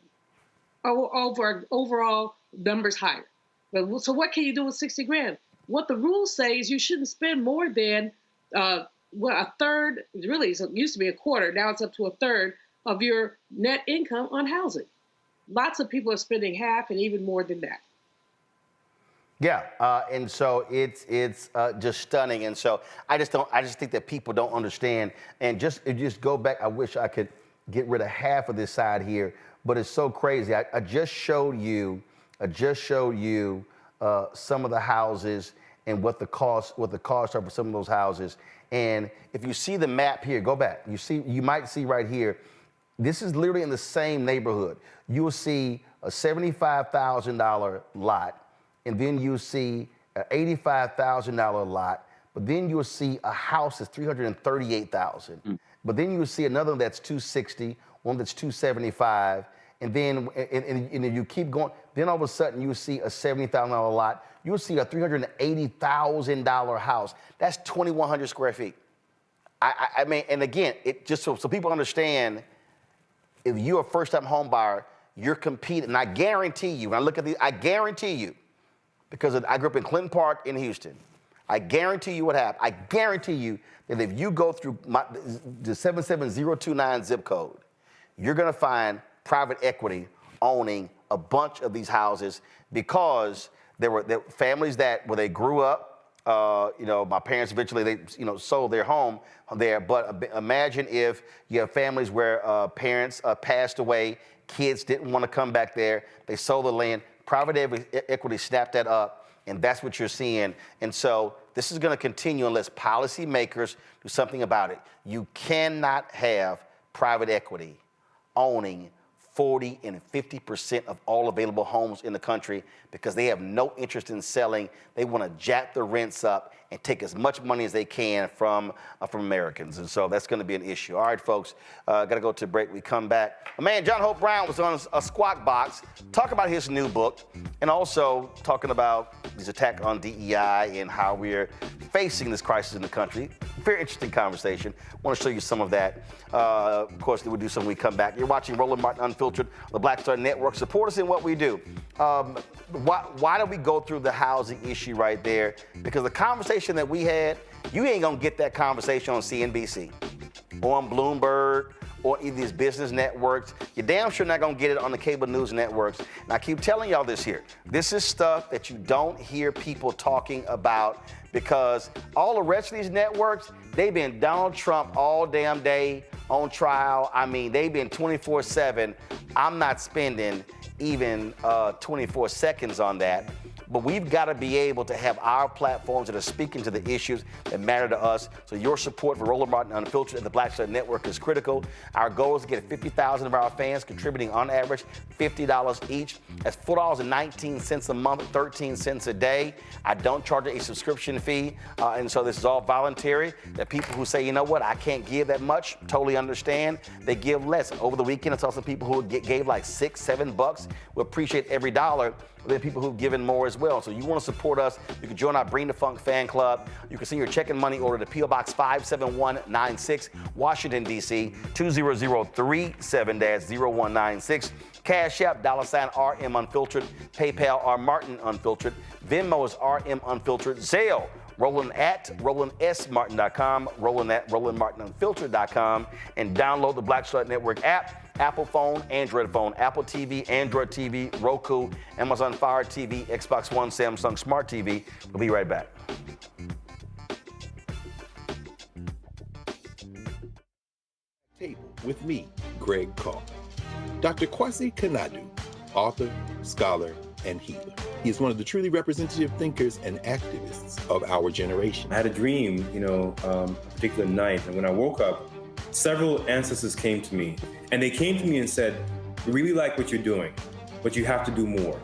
Overall, numbers higher. But so what can you do with 60 grand? What the rules say is you shouldn't spend more than a third, really, it used to be a quarter, now it's up to a third of your net income on housing. Lots of people are spending half and even more than that. Yeah, and so it's just stunning, and so I just think that people don't understand, and just go back. I wish I could get rid of half of this side here, but it's so crazy. I just showed you some of the houses and what the costs are for some of those houses. And if you see the map here, go back. You might see right here. This is literally in the same neighborhood. You will see a $75,000 lot. And then you'll see an $85,000 lot, but then you'll see a house that's $338,000. But then you'll see another one that's $260,000, one that's $275,000, and then you keep going. Then all of a sudden you'll see a $70,000 lot. You'll see a $380,000 house. That's 2,100 square feet. I mean, and again, it just so people understand, if you're a first-time home buyer, you're competing. And I guarantee you, when I look at these, I guarantee you, because I grew up in Clinton Park in Houston. I guarantee you what happened. I guarantee you that if you go through the 77029 zip code, you're gonna find private equity owning a bunch of these houses, because there were families where they grew up. My parents eventually they sold their home there. But imagine if you have families where parents passed away, kids didn't want to come back there. They sold the land. Private equity snapped that up, and that's what you're seeing. And so this is going to continue unless policymakers do something about it. You cannot have private equity owning 40 and 50% of all available homes in the country, because they have no interest in selling. They want to jack the rents up and take as much money as they can from Americans. And so that's going to be an issue. All right, folks, got to go to a break. We come back. My man, John Hope Brown, was on a Squawk Box, talking about his new book, and also talking about his attack on DEI and how we're facing this crisis in the country. Very interesting conversation. I want to show you some of that. Of course, we'll do some when we come back. You're watching Roland Martin Unfiltered on the Black Star Network. Support us in what we do. Why do we go through the housing issue right there? Because the conversation that we had, you ain't gonna get that conversation on CNBC or on Bloomberg or either of these business networks. You're damn sure not gonna get it on the cable news networks. And I keep telling y'all this here. This is stuff that you don't hear people talking about, because all the rest of these networks, they've been Donald Trump all damn day on trial. I mean, they've been 24/7. I'm not spending even 24 seconds on that. But we've got to be able to have our platforms that are speaking to the issues that matter to us. So your support for Roland Martin Unfiltered and the Black Star Network is critical. Our goal is to get 50,000 of our fans contributing on average $50 each. That's $4.19 a month, 13 cents a day. I don't charge a subscription fee. And so this is all voluntary. The people who say, you know what, I can't give that much, totally understand. They give less. Over the weekend, I saw some people who gave like $6, $7. We appreciate every dollar. There are people who've given more as well. So you want to support us, you can join our Bring the Funk fan club. You can send your check and money order to P.O. Box 57196, Washington, D.C., 20037-0196. Cash App, $RM Unfiltered. PayPal, R Martin Unfiltered. Venmo is RM Unfiltered. Zelle, Roland at RolandSMartin.com, Roland at RolandMartinUnfiltered.com, and download the Black Star Network app. Apple phone, Android phone, Apple TV, Android TV, Roku, Amazon Fire TV, Xbox One, Samsung Smart TV. We'll be right back. Table with me, Greg Carr. Dr. Kwasi Kanadu, author, scholar, and healer. He is one of the truly representative thinkers and activists of our generation. I had a dream, a particular night, and when I woke up, several ancestors came to me, and they came to me and said, "We really like what you're doing, but you have to do more."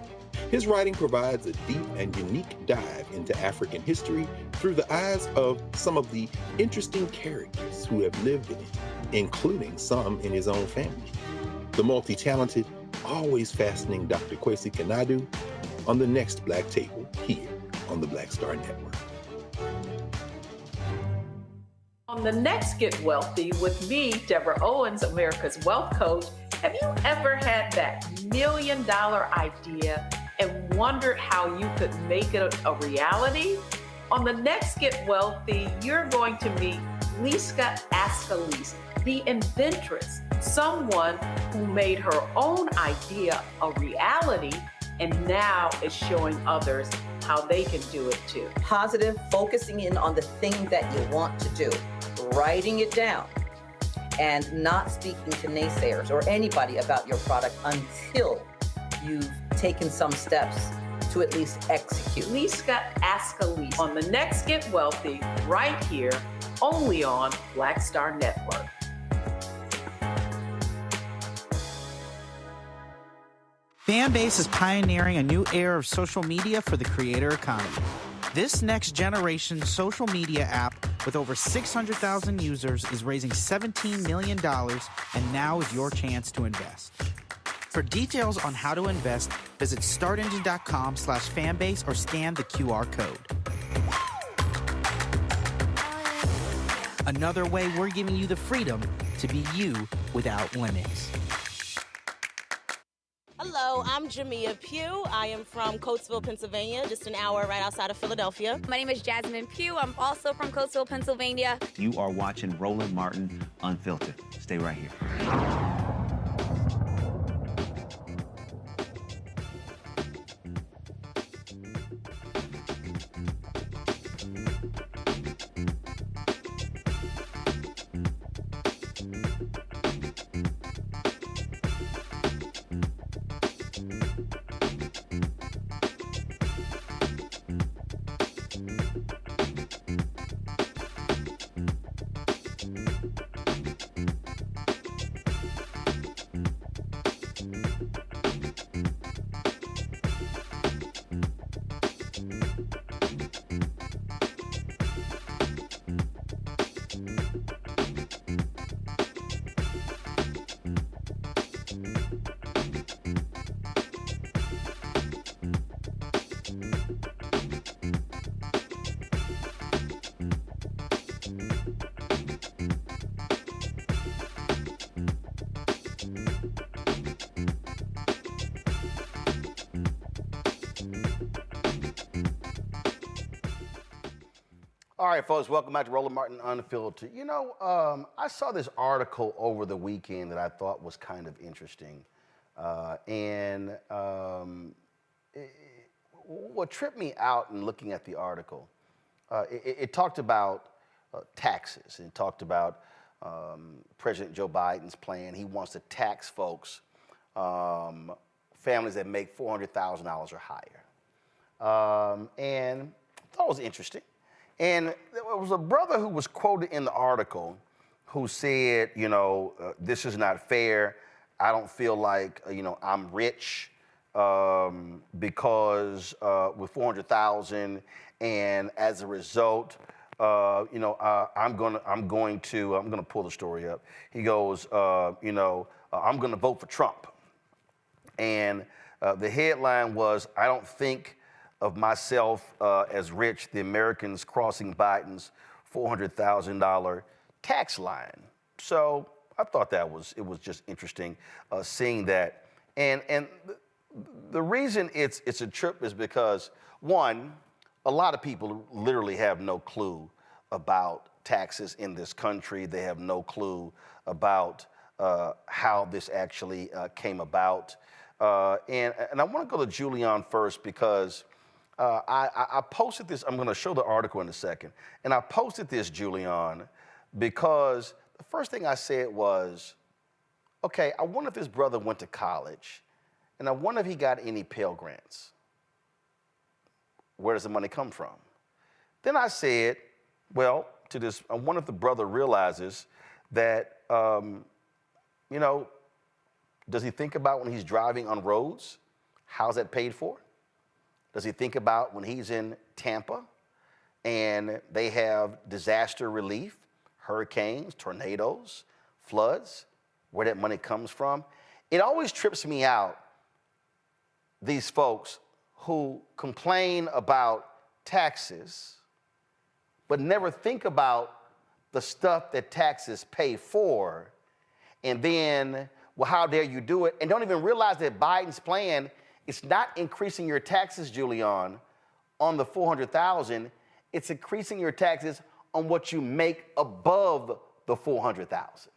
His writing provides a deep and unique dive into African history through the eyes of some of the interesting characters who have lived in it, including some in his own family. The multi-talented, always fascinating Dr. Kwasi Kanadu on the next Black Table here on the Black Star Network. On the next Get Wealthy with me, Deborah Owens, America's Wealth Coach, have you ever had that $1 million idea and wondered how you could make it a reality? On the next Get Wealthy, you're going to meet Liska Askalise, the inventress, someone who made her own idea a reality and now is showing others how they can do it too. Positive, focusing in on the thing that you want to do, writing it down, and not speaking to naysayers or anybody about your product until you've taken some steps to at least execute. Liska Askalise on the next Get Wealthy, right here, only on Black Star Network. Fanbase is pioneering a new era of social media for the creator economy. This next generation social media app with over 600,000 users is raising $17 million, and now is your chance to invest. For details on how to invest, visit startengine.com/fanbase or scan the QR code. Another way we're giving you the freedom to be you without limits. Hello, I'm Jamia Pugh. I am from Coatesville, Pennsylvania, just an hour right outside of Philadelphia. My name is Jasmine Pugh. I'm also from Coatesville, Pennsylvania. You are watching Roland Martin Unfiltered. Stay right here. All right, folks, welcome back to Roland Martin Unfiltered. You know, I saw this article over the weekend that I thought was kind of interesting. What tripped me out in looking at the article, it talked about taxes. It talked about President Joe Biden's plan. He wants to tax folks, families that make $400,000 or higher. And I thought it was interesting. And there was a brother who was quoted in the article who said, you know, this is not fair. I don't feel like, you know, I'm rich because with $400,000, and as a result, you know, I'm gonna pull the story up. He goes, you know, I'm gonna vote for Trump. And the headline was, I don't think of myself as rich, the Americans crossing Biden's $400,000 tax line. So I thought it was just interesting seeing that. And the reason it's a trip is because, one, a lot of people literally have no clue about taxes in this country. They have no clue about how this actually came about. And I want to go to Julian first because I posted this. I'm going to show the article in a second. And I posted this, Julian, because the first thing I said was, okay, I wonder if this brother went to college, and I wonder if he got any Pell Grants. Where does the money come from? Then I said, well, to this, I wonder if the brother realizes that, you know, does he think about when he's driving on roads, how's that paid for? Does he think about when he's in Tampa and they have disaster relief, hurricanes, tornadoes, floods, where that money comes from? It always trips me out, these folks who complain about taxes, but never think about the stuff that taxes pay for, and then, well, how dare you do it? And don't even realize that Biden's plan, it's not increasing your taxes, Julian, on the $400,000. It's increasing your taxes on what you make above the 400,000.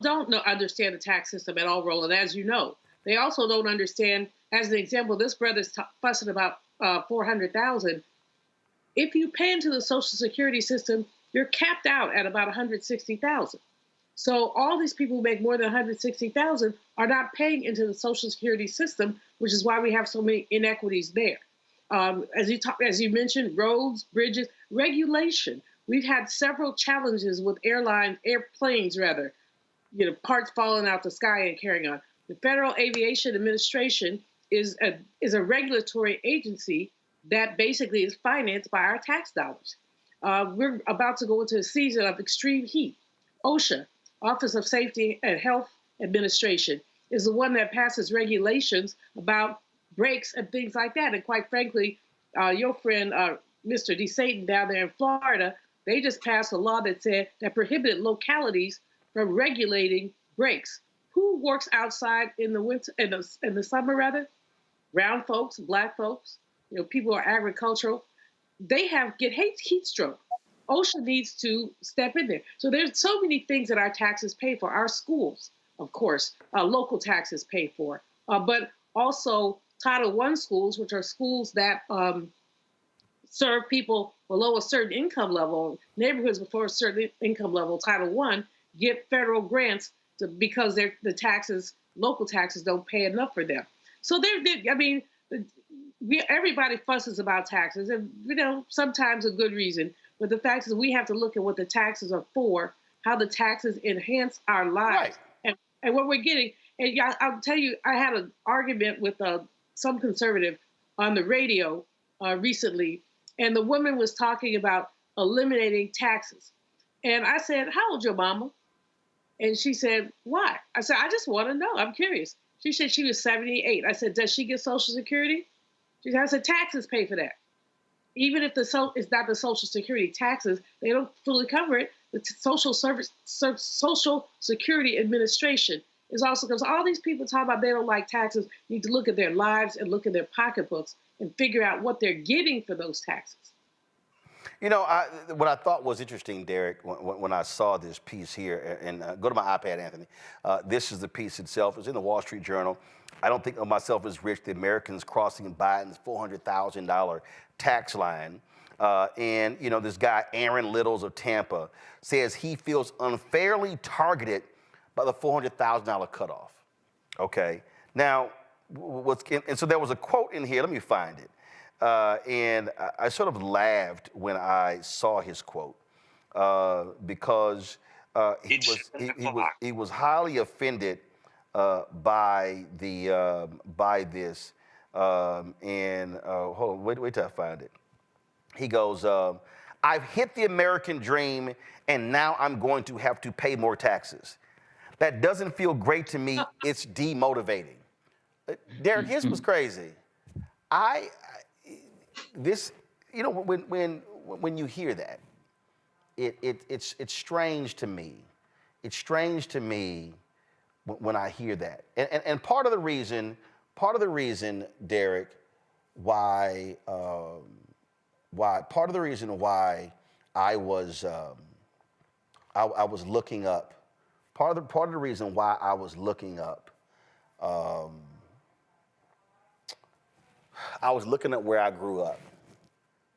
Don't understand the tax system at all, Roland, as you know. They also don't understand, as an example, this brother's fussing about 400,000. If you pay into the Social Security system, you're capped out at about 160,000. So all these people who make more than 160,000 are not paying into the Social Security system, which is why we have so many inequities there. As you mentioned, roads, bridges, regulation. We've had several challenges with airplanes, parts falling out the sky and carrying on. The Federal Aviation Administration is a regulatory agency that basically is financed by our tax dollars. We're about to go into a season of extreme heat. OSHA, Office of Safety and Health Administration, is the one that passes regulations about breaks and things like that. And quite frankly, your friend, Mr. DeSantis down there in Florida, they just passed a law that prohibited localities from regulating breaks. Who works outside in the winter, in the summer rather? Brown folks, black folks, people who are agricultural. They get heat stroke. OSHA needs to step in there. So there's so many things that our taxes pay for. Our schools, of course, local taxes pay for, but also Title I schools, which are schools that serve people below a certain income level, neighborhoods before a certain income level, Title I, get federal grants because the taxes, local taxes, don't pay enough for them. So everybody fusses about taxes, and sometimes a good reason. But the fact is, we have to look at what the taxes are for, how the taxes enhance our lives, right, and what we're getting. And I'll tell you, I had an argument with some conservative on the radio recently, and the woman was talking about eliminating taxes. And I said, "How old's your mama?" And she said, "Why?" I said, "I just want to know. I'm curious." She said she was 78. I said, "Does she get Social Security?" She said, "I said, taxes pay for that. Even if it's not the Social Security taxes, they don't fully cover it. The Social Security Administration is also, because all these people talk about they don't like taxes, need to look at their lives and look at their pocketbooks and figure out what they're getting for those taxes." What I thought was interesting, Derek, when I saw this piece here, and go to my iPad, Anthony. This is the piece itself. It's in the Wall Street Journal. I don't think of myself as rich. The Americans crossing Biden's $400,000 tax line. And this guy, Aaron Littles of Tampa, says he feels unfairly targeted by the $400,000 cutoff. Okay. Now, and so there was a quote in here. Let me find it. And I sort of laughed when I saw his quote because he was highly offended by this. And hold on, wait till I find it. He goes, "I've hit the American dream, and now I'm going to have to pay more taxes. That doesn't feel great to me. It's demotivating." Derek, here's what's crazy. When you hear that, it's strange to me. It's strange to me when I hear that. And part of the reason, Derek, why I was looking up. Part of the reason why I was looking up. I was looking at where I grew up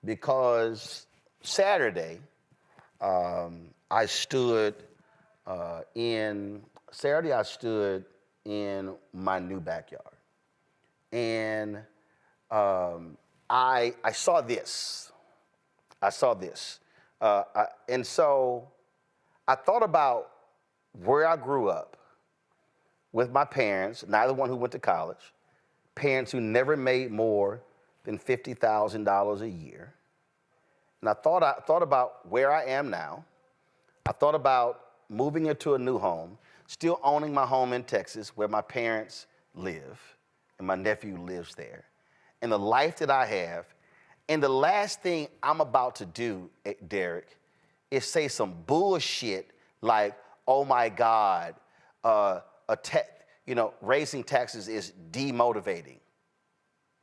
because Saturday I stood in my new backyard, and I saw this. And so I thought about where I grew up with my parents, neither one who went to college, parents who never made more than $50,000 a year. And I thought about where I am now. I thought about moving into a new home, still owning my home in Texas where my parents live and my nephew lives there, and the life that I have. And the last thing I'm about to do, Derek, is say some bullshit like, "Oh my God, raising taxes is demotivating."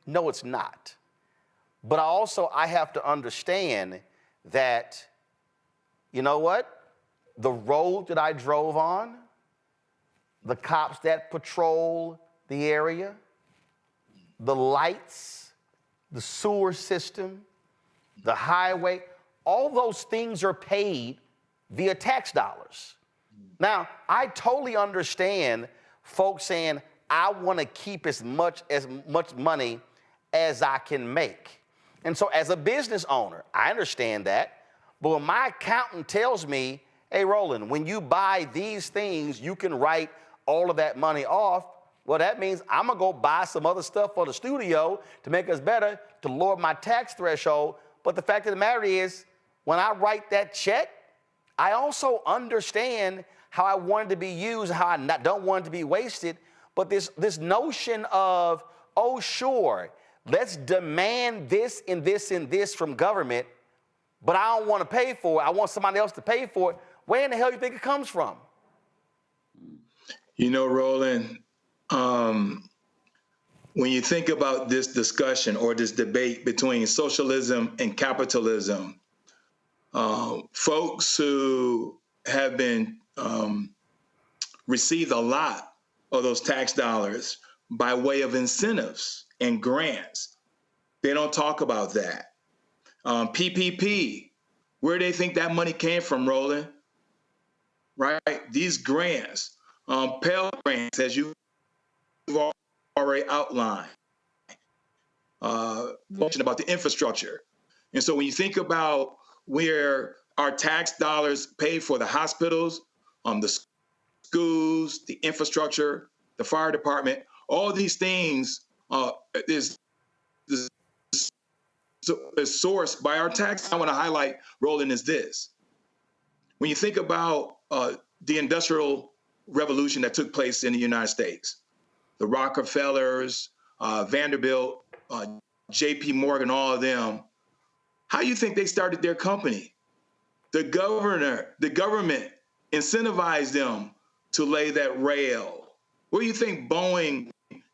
No, it's not. But I have to understand that, you know what? The road that I drove on, the cops that patrol the area, the lights, the sewer system, the highway, all those things are paid via tax dollars. Now, I totally understand folks saying, I want to keep as much money as I can make. And so as a business owner, I understand that. But when my accountant tells me, hey, Roland, when you buy these things, you can write all of that money off, well, that means I'm going to go buy some other stuff for the studio to make us better, to lower my tax threshold. But the fact of the matter is, when I write that check, I also understand how I want it to be used, how I don't want it to be wasted. But this notion of, oh, sure, let's demand this and this and this from government, but I don't want to pay for it. I want somebody else to pay for it. Where in the hell do you think it comes from? You know, Roland, when you think about this discussion or this debate between socialism and capitalism, folks who have been received a lot of those tax dollars by way of incentives and grants, they don't talk about that. PPP, where do they think that money came from, Roland? Right? These grants, Pell grants, as you've already outlined, mentioned about the infrastructure. And so when you think about where our tax dollars pay for the hospitals, the schools, the infrastructure, the fire department, all these things is sourced by our tax. I want to highlight, Roland, is this. When you think about the Industrial Revolution that took place in the United States, the Rockefellers, Vanderbilt, J.P. Morgan, all of them, how do you think they started their company? The government incentivized them to lay that rail. Where do you think Boeing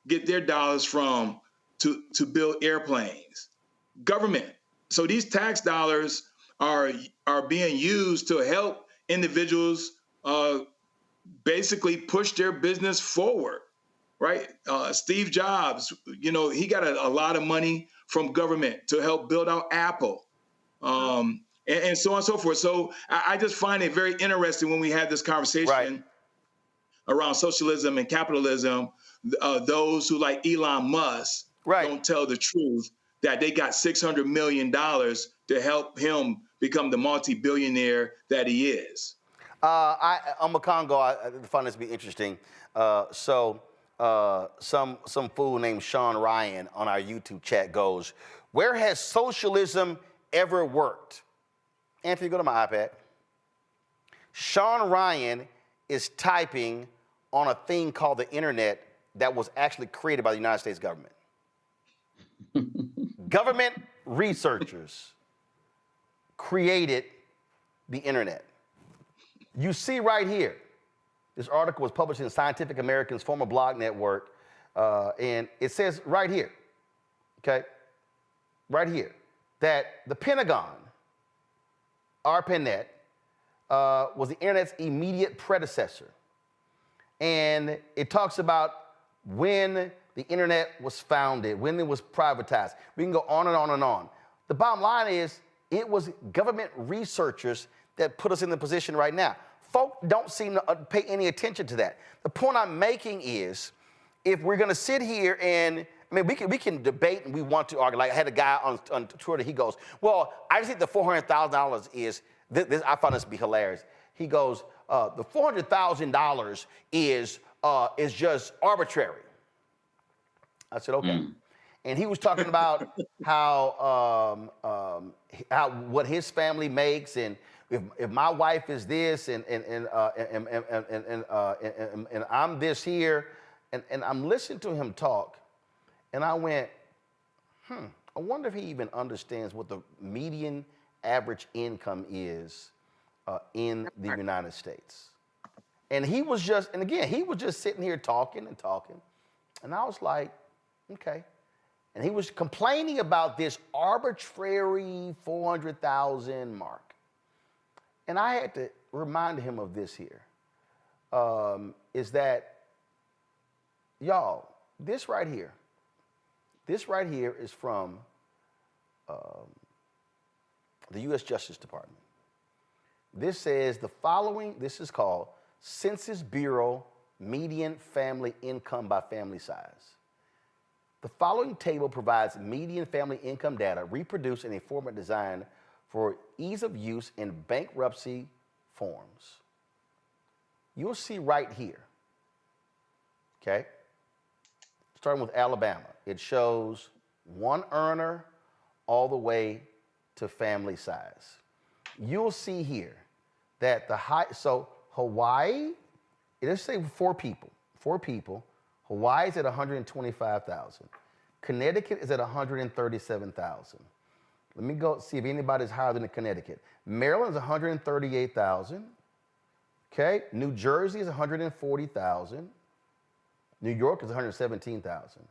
get their dollars from to build airplanes? Government. So these tax dollars are being used to help individuals basically push their business forward, right? Steve Jobs, you know, he got a lot of money from government to help build out Apple, and so on and so forth. So I just find it very interesting when we have this conversation around socialism and capitalism, those who like Elon Musk don't tell the truth that they got $600 million to help him become the multi-billionaire that he is. On Congo, I find this to be interesting. Some fool named Sean Ryan on our YouTube chat goes, where has socialism ever worked? Anthony, go to my iPad. Sean Ryan is typing on a thing called the internet that was actually created by the United States government. Government researchers created the internet. You see right here, this article was published in Scientific American's former blog network, and it says right here, okay, right here, that the Pentagon, ARPANET, was the internet's immediate predecessor. And it talks about when the internet was founded, when it was privatized. We can go on and on and on. The bottom line is, it was government researchers that put us in the position right now. Folk don't seem to pay any attention to that. The point I'm making is, if we're going to sit here and, I mean, we can debate and we want to argue. Like I had a guy on Twitter, he goes, well, I just think the $400,000 is, this, I found this to be hilarious. He goes, the $400,000 is just arbitrary. I said, okay. And he was talking about how what his family makes, and if my wife is this, and I'm this here, and I'm listening to him talk, and I went, I wonder if he even understands what the median average income is in the United States. And he was just, and again, he was just sitting here talking and talking, and I was like, okay. And he was complaining about this arbitrary 400,000 mark. And I had to remind him of this here, is that, y'all, this right here is from the U.S. Justice Department. This says the following, this is called Census Bureau Median Family Income by Family Size. The following table provides median family income data reproduced in a format designed for ease of use in bankruptcy forms. You'll see right here, okay? Starting with Alabama, it shows one earner all the way to family size. You'll see here that so Hawaii, let's say four people. Hawaii is at 125,000. Connecticut is at 137,000. Let me go see if anybody's higher than Connecticut. Maryland is 138,000. Okay, New Jersey is 140,000. New York is 117,000.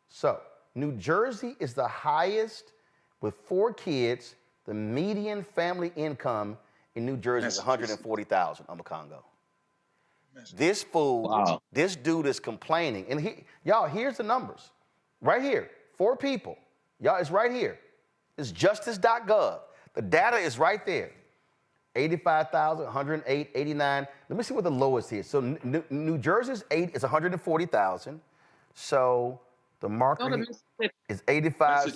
So New Jersey is the highest with 4 kids. The median family income in New Jersey is 140,000 on the Congo. This fool, this dude is complaining. And y'all, here's the numbers. Right here, 4 people. Y'all, it's right here. It's justice.gov. The data is right there. 85,000, 108, 89. Let me see what the lowest is. So New Jersey's is 140,000. So the marker is 85.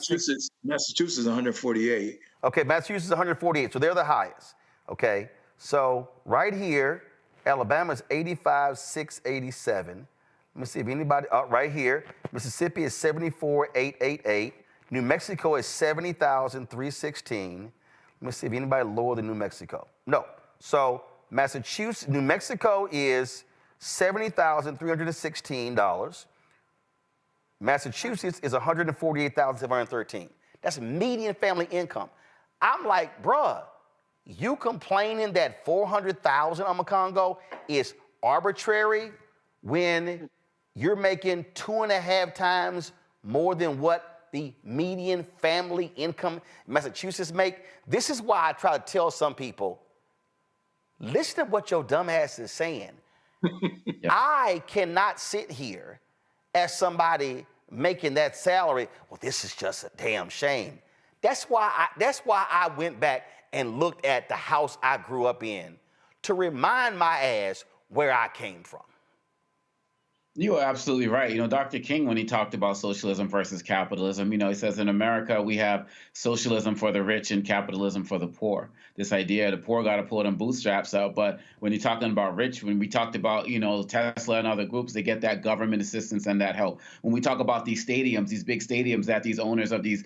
Massachusetts is 148. Okay, Massachusetts is 148. So they're the highest. Okay, so right here, Alabama is 85,687. Let me see if anybody, right here, Mississippi is 74,888. New Mexico is 70,316. Let me see if anybody lower than New Mexico. No. So New Mexico is $70,316. Massachusetts is $148,713. That's median family income. I'm like, bruh, you complaining that 400,000 on the Congo is arbitrary when you're making 2.5 times more than what the median family income in Massachusetts make? This is why I try to tell some people, listen to what your dumb ass is saying. Yeah. I cannot sit here as somebody making that salary. Well, this is just a damn shame. That's why I went back and looked at the house I grew up in to remind my ass where I came from. You are absolutely right. You know, Dr. King, when he talked about socialism versus capitalism, you know, he says in America, we have socialism for the rich and capitalism for the poor. This idea, the poor got to pull them bootstraps out. But when you're talking about rich, when we talked about, you know, Tesla and other groups, they get that government assistance and that help. When we talk about these stadiums, these big stadiums that these owners of these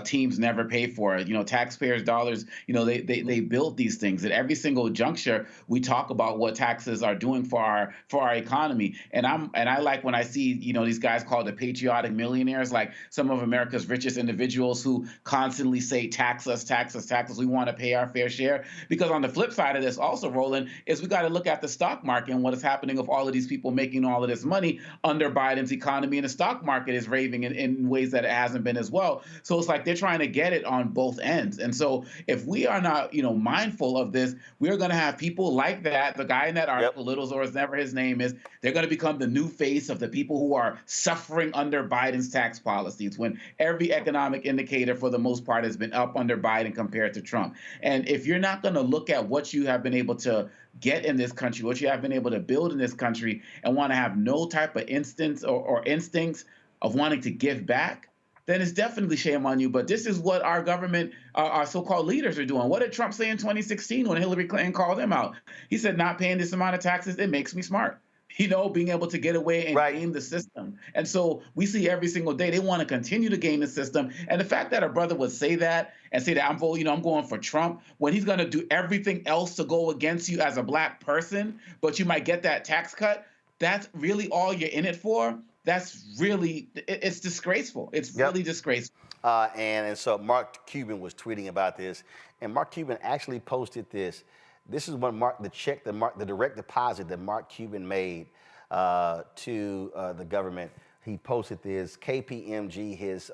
teams never pay for, you know, taxpayers' dollars, you know, they build these things. At every single juncture, we talk about what taxes are doing for our economy. And I like when I see, you know, these guys called the patriotic millionaires, like some of America's richest individuals who constantly say, tax us, tax us, tax us. We want to pay our fair share. Because on the flip side of this also, Roland, is we got to look at the stock market and what is happening with all of these people making all of this money under Biden's economy. And the stock market is raving in ways that it hasn't been as well. So it's like they're trying to get it on both ends. And so if we are not, you know, mindful of this, we're going to have people like that. The guy in that article, Littles, or whatever his name is, they're going to become the new face of the people who are suffering under Biden's tax policies, when every economic indicator for the most part has been up under Biden compared to Trump. And if you're not going to look at what you have been able to get in this country, what you have been able to build in this country, and want to have no type of instincts of wanting to give back, then it's definitely shame on you. But this is what our government, our so-called leaders are doing. What did Trump say in 2016 when Hillary Clinton called him out? He said, not paying this amount of taxes, it makes me smart. You know, being able to get away and game the system. And so we see every single day they want to continue to game the system. And the fact that a brother would say that and say that I'm going for Trump, when he's going to do everything else to go against you as a black person, but you might get that tax cut, that's really all you're in it for. That's really, it's disgraceful. It's really disgraceful. And so Mark Cuban was tweeting about this, and Mark Cuban actually posted this. This is when the direct deposit that Mark Cuban made to the government. he posted this. KPMG, his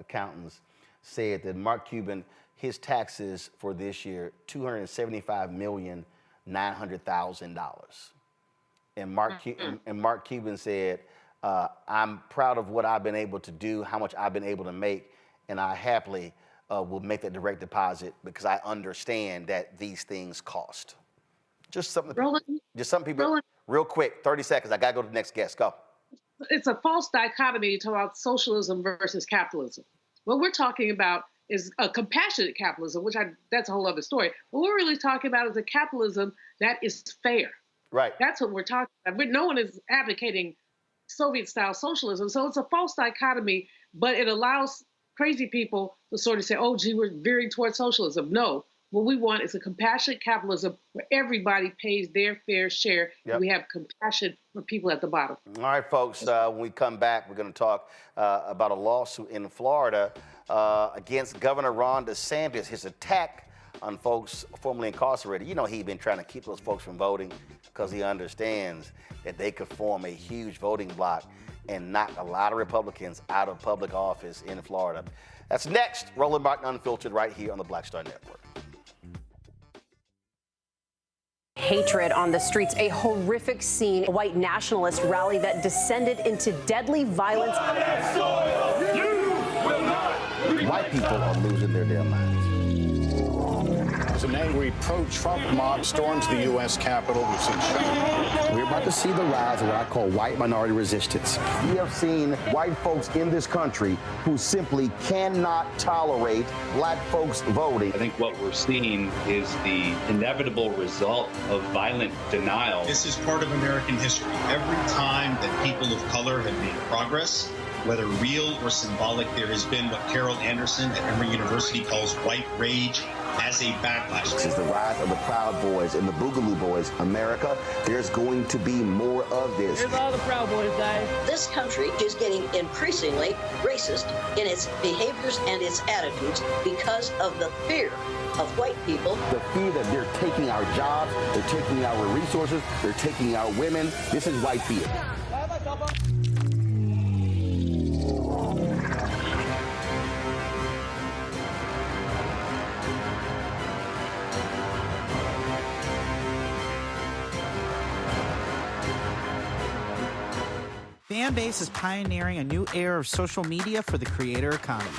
accountants, said that Mark Cuban, his taxes for this year, $275,900,000. And Mark Cuban said, I'm proud of what I've been able to do, how much I've been able to make, and I happily will make that direct deposit because I understand that these things cost. Just something people, real quick, 30 seconds. I got to go to the next guest. Go. It's a false dichotomy to talk about socialism versus capitalism. What we're talking about is a compassionate capitalism, that's a whole other story. What we're really talking about is a capitalism that is fair. Right. That's what we're talking about. No one is advocating Soviet-style socialism. So it's a false dichotomy, but it allows crazy people to sort of say, oh, gee, we're veering towards socialism. No, what we want is a compassionate capitalism where everybody pays their fair share. Yep. And we have compassion for people at the bottom. All right, folks, when we come back, we're going to talk about a lawsuit in Florida against Governor Ron DeSantis, his attack on folks formerly incarcerated. You know, he's been trying to keep those folks from voting because he understands that they could form a huge voting bloc and knock a lot of Republicans out of public office in Florida. That's next. Roland Martin Unfiltered right here on the Black Star Network. Hatred on the streets, a horrific scene, a white nationalist rally that descended into deadly violence. White people are losing their damn minds. An angry pro-Trump mob storms the U.S. Capitol. We've seen shooting. We're about to see the rise of what I call white minority resistance. We have seen white folks in this country who simply cannot tolerate black folks voting. I think what we're seeing is the inevitable result of violent denial. This is part of American history. Every time that people of color have made progress, whether real or symbolic, there has been what Carol Anderson at Emory University calls white rage as a backlash. This is the rise of the Proud Boys and the Boogaloo Boys. America, there's going to be more of this. Here's all the Proud Boys, guys. This country is getting increasingly racist in its behaviors and its attitudes because of the fear of white people. The fear that they're taking our jobs, they're taking our resources, they're taking our women. This is white fear. Fanbase is pioneering a new era of social media for the creator economy.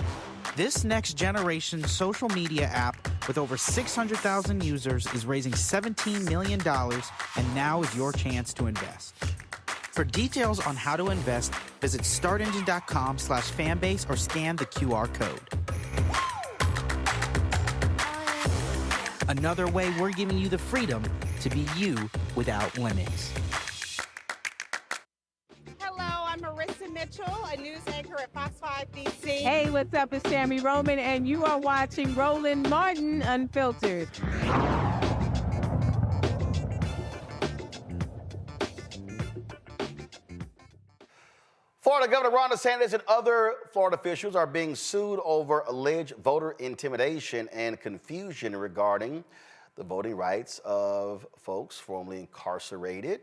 This next generation social media app with over 600,000 users is raising $17 million, and now is your chance to invest. For details on how to invest, visit startengine.com/fanbase or scan the QR code. Another way we're giving you the freedom to be you without limits. Mitchell, a news anchor at Fox 5 DC. Hey, what's up? It's Tammy Roman, and you are watching Roland Martin Unfiltered. Florida Governor Ron DeSantis and other Florida officials are being sued over alleged voter intimidation and confusion regarding the voting rights of folks formerly incarcerated.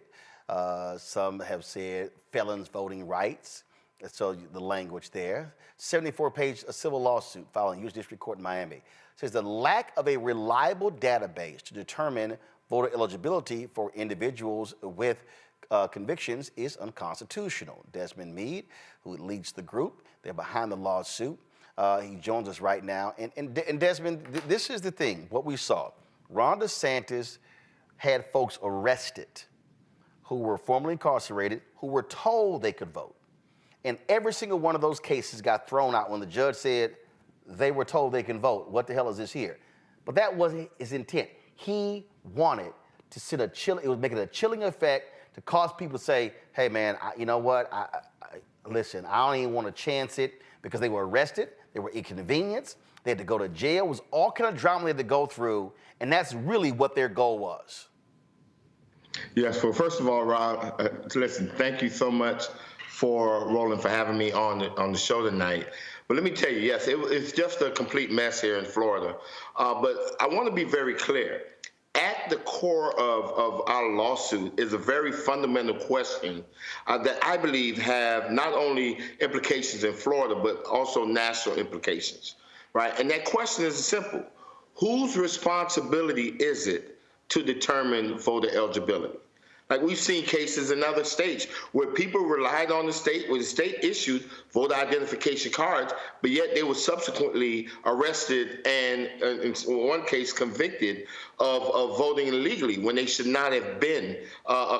Some have said felons voting rights. So the language there. 74-page civil lawsuit filed in U.S. District Court in Miami. Says the lack of a reliable database to determine voter eligibility for individuals with convictions is unconstitutional. Desmond Meade, who leads the group, they're behind the lawsuit. He joins us right now. And Desmond, this is the thing, what we saw. Ron DeSantis had folks arrested who were formerly incarcerated, who were told they could vote. And every single one of those cases got thrown out when the judge said they were told they can vote. What the hell is this here? But that wasn't his intent. He wanted to sit it was making a chilling effect to cause people to say, hey man, you know what? Listen, I don't even want to chance it, because they were arrested, they were inconvenienced, they had to go to jail. It was all kind of drama they had to go through, and that's really what their goal was. Yes, well, first of all, Rob, listen, thank you so much for Roland for having me on the show tonight. But let me tell you, yes, it's just a complete mess here in Florida. But I want to be very clear. at the core of our lawsuit is a very fundamental question that I believe have not only implications in Florida, but also national implications, right? And that question is simple. Whose responsibility is it to determine voter eligibility? Like we've seen cases in other states where people relied on the state, where the state issued voter identification cards, but yet they were subsequently arrested and in one case convicted of voting illegally when they should not have been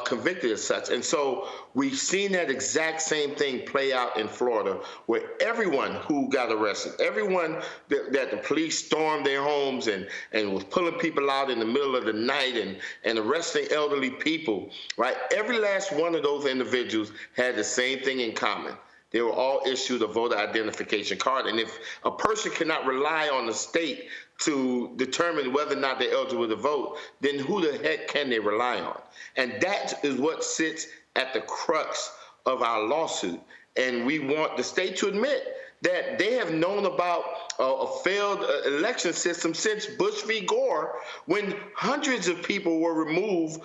convicted as such. And so we've seen that exact same thing play out in Florida, where everyone who got arrested, everyone that the police stormed their homes and was pulling people out in the middle of the night and arresting elderly people, right? Every last one of those individuals had the same thing in common. They were all issued a voter identification card. And if a person cannot rely on the state to determine whether or not they're eligible to vote, then who the heck can they rely on? And that is what sits at the crux of our lawsuit. And we want the state to admit that they have known about a failed election system since Bush v. Gore, when hundreds of people were removed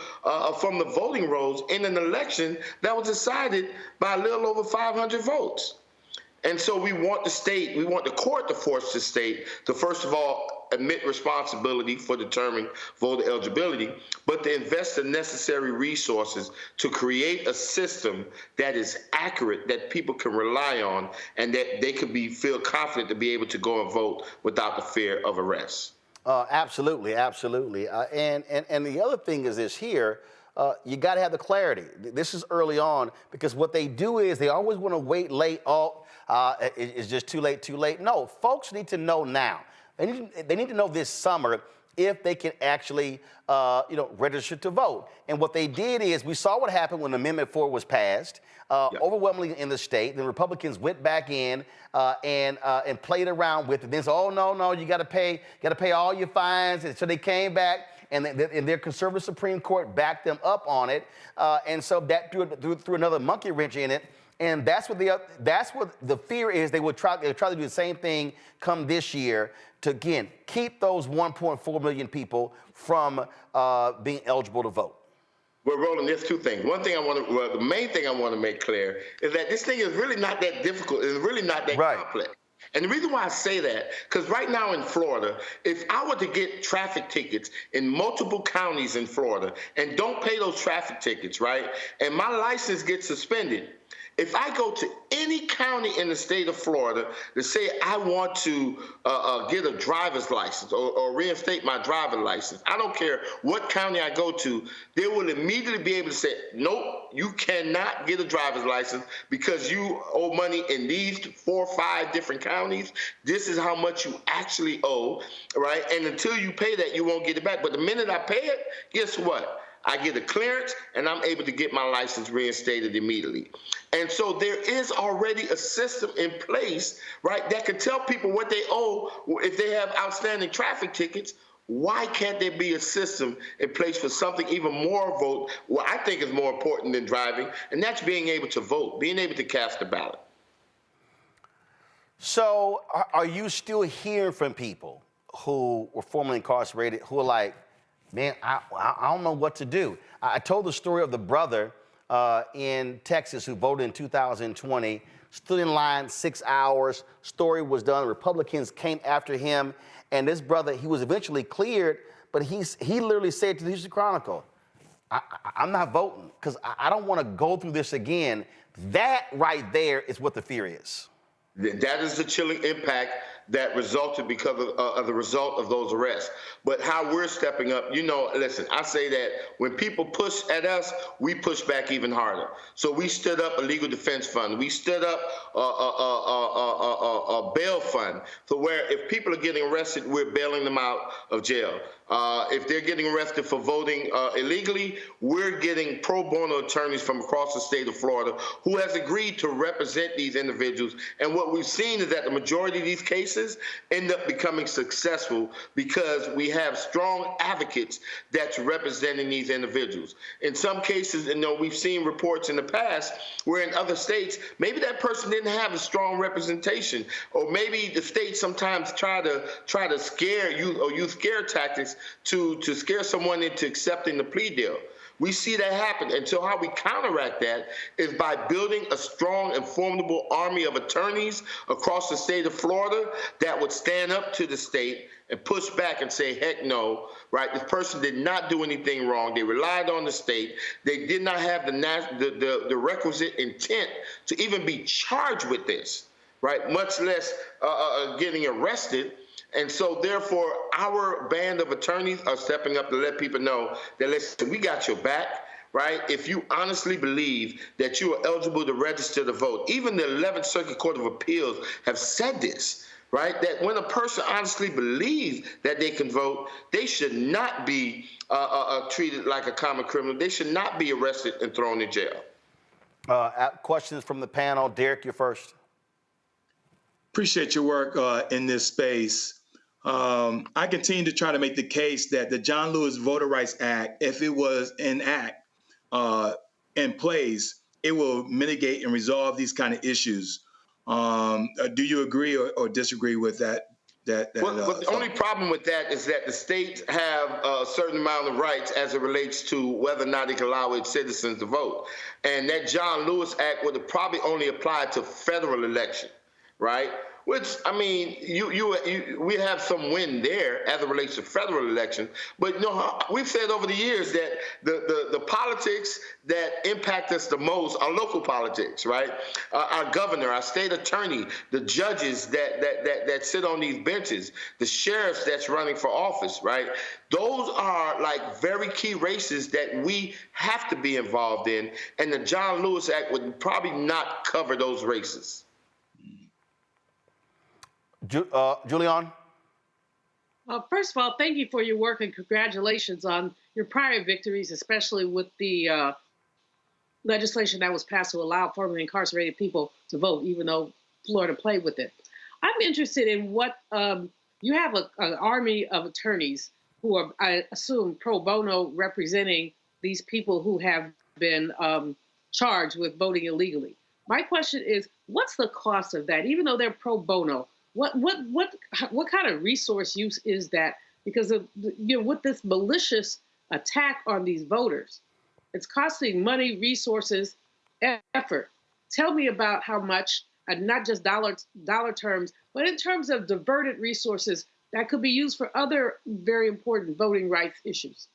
from the voting rolls in an election that was decided by a little over 500 votes. And so we want the court to force the state to, first of all, admit responsibility for determining voter eligibility, but to invest the necessary resources to create a system that is accurate, that people can rely on, and that they could feel confident to be able to go and vote without the fear of arrest. Absolutely, absolutely. And the other thing is this here, you got to have the clarity. This is early on, because what they do is they always want to wait late. It's just too late, too late. No, folks need to know now. They need to know this summer if they can actually, register to vote. And what they did is, we saw what happened when Amendment 4 was passed, overwhelmingly in the state. The Republicans went back in and played around with it. Then said, oh no, you got to pay all your fines. And so they came back, and their conservative Supreme Court backed them up on it. And so that threw another monkey wrench in it. And that's what the fear is. They'll try to do the same thing come this year to, again, keep those 1.4 million people from being eligible to vote. Well, Roland, there's two things. The main thing I want to make clear is that this thing is really not that difficult. It's really not that complex. And the reason why I say that, because right now in Florida, if I were to get traffic tickets in multiple counties in Florida and don't pay those traffic tickets, right, and my license gets suspended, if I go to any county in the state of Florida to say I want to get a driver's license or reinstate my driver's license, I don't care what county I go to, they will immediately be able to say, nope, you cannot get a driver's license because you owe money in these 4 or 5 different counties. This is how much you actually owe, right? And until you pay that, you won't get it back. But the minute I pay it, guess what? I get a clearance, and I'm able to get my license reinstated immediately. And so there is already a system in place, right, that can tell people what they owe if they have outstanding traffic tickets. Why can't there be a system in place for something even more what I think is more important than driving, and that's being able to vote, being able to cast a ballot? So are you still hearing from people who were formerly incarcerated who are like, man, I don't know what to do? I told the story of the brother in Texas who voted in 2020, stood in line 6 hours, story was done, Republicans came after him, and this brother, he was eventually cleared, but he literally said to the Houston Chronicle, I'm not voting because I don't want to go through this again. That right there is what the fear is. That is the chilling impact that resulted because of the result of those arrests. But how we're stepping up, listen, I say that when people push at us, we push back even harder. So we stood up a legal defense fund. We stood up a bail fund, so where if people are getting arrested, we're bailing them out of jail. If they're getting arrested for voting illegally, we're getting pro bono attorneys from across the state of Florida who has agreed to represent these individuals. And what we've seen is that the majority of these cases cases end up becoming successful because we have strong advocates that's representing these individuals. In some cases, we've seen reports in the past where in other states, maybe that person didn't have a strong representation, or maybe the state sometimes try to scare you or use scare tactics to scare someone into accepting the plea deal. We see that happen. And so how we counteract that is by building a strong and formidable army of attorneys across the state of Florida that would stand up to the state and push back and say, heck no, right? This person did not do anything wrong. They relied on the state. They did not have the requisite intent to even be charged with this, right? Much less getting arrested. And so, therefore, our band of attorneys are stepping up to let people know that, listen, we got your back, right? If you honestly believe that you are eligible to register to vote, even the 11th Circuit Court of Appeals have said this, right? That when a person honestly believes that they can vote, they should not be treated like a common criminal. They should not be arrested and thrown in jail. Questions from the panel. Derek, you're first. Appreciate your work in this space. I continue to try to make the case that the John Lewis Voter Rights Act, if it was in place, it will mitigate and resolve these kind of issues. Do you agree or disagree with that? But the only problem with that is that the states have a certain amount of rights as it relates to whether or not they can allow its citizens to vote. And that John Lewis Act would probably only apply to federal election, right? Which, I mean, we have some win there as it relates to federal elections. But, we've said over the years that the politics that impact us the most are local politics, right? Our governor, our state attorney, the judges that sit on these benches, the sheriffs that's running for office, right? Those are like very key races that we have to be involved in. And the John Lewis Act would probably not cover those races. Julian? First of all, thank you for your work and congratulations on your prior victories, especially with the legislation that was passed to allow formerly incarcerated people to vote, even though Florida played with it. I'm interested in what you have an army of attorneys who are, I assume, pro bono representing these people who have been charged with voting illegally. My question is, what's the cost of that, even though they're pro bono? What kind of resource use is that? Because of, with this malicious attack on these voters, it's costing money, resources, effort. Tell me about how much, and not just dollar terms, but in terms of diverted resources that could be used for other very important voting rights issues.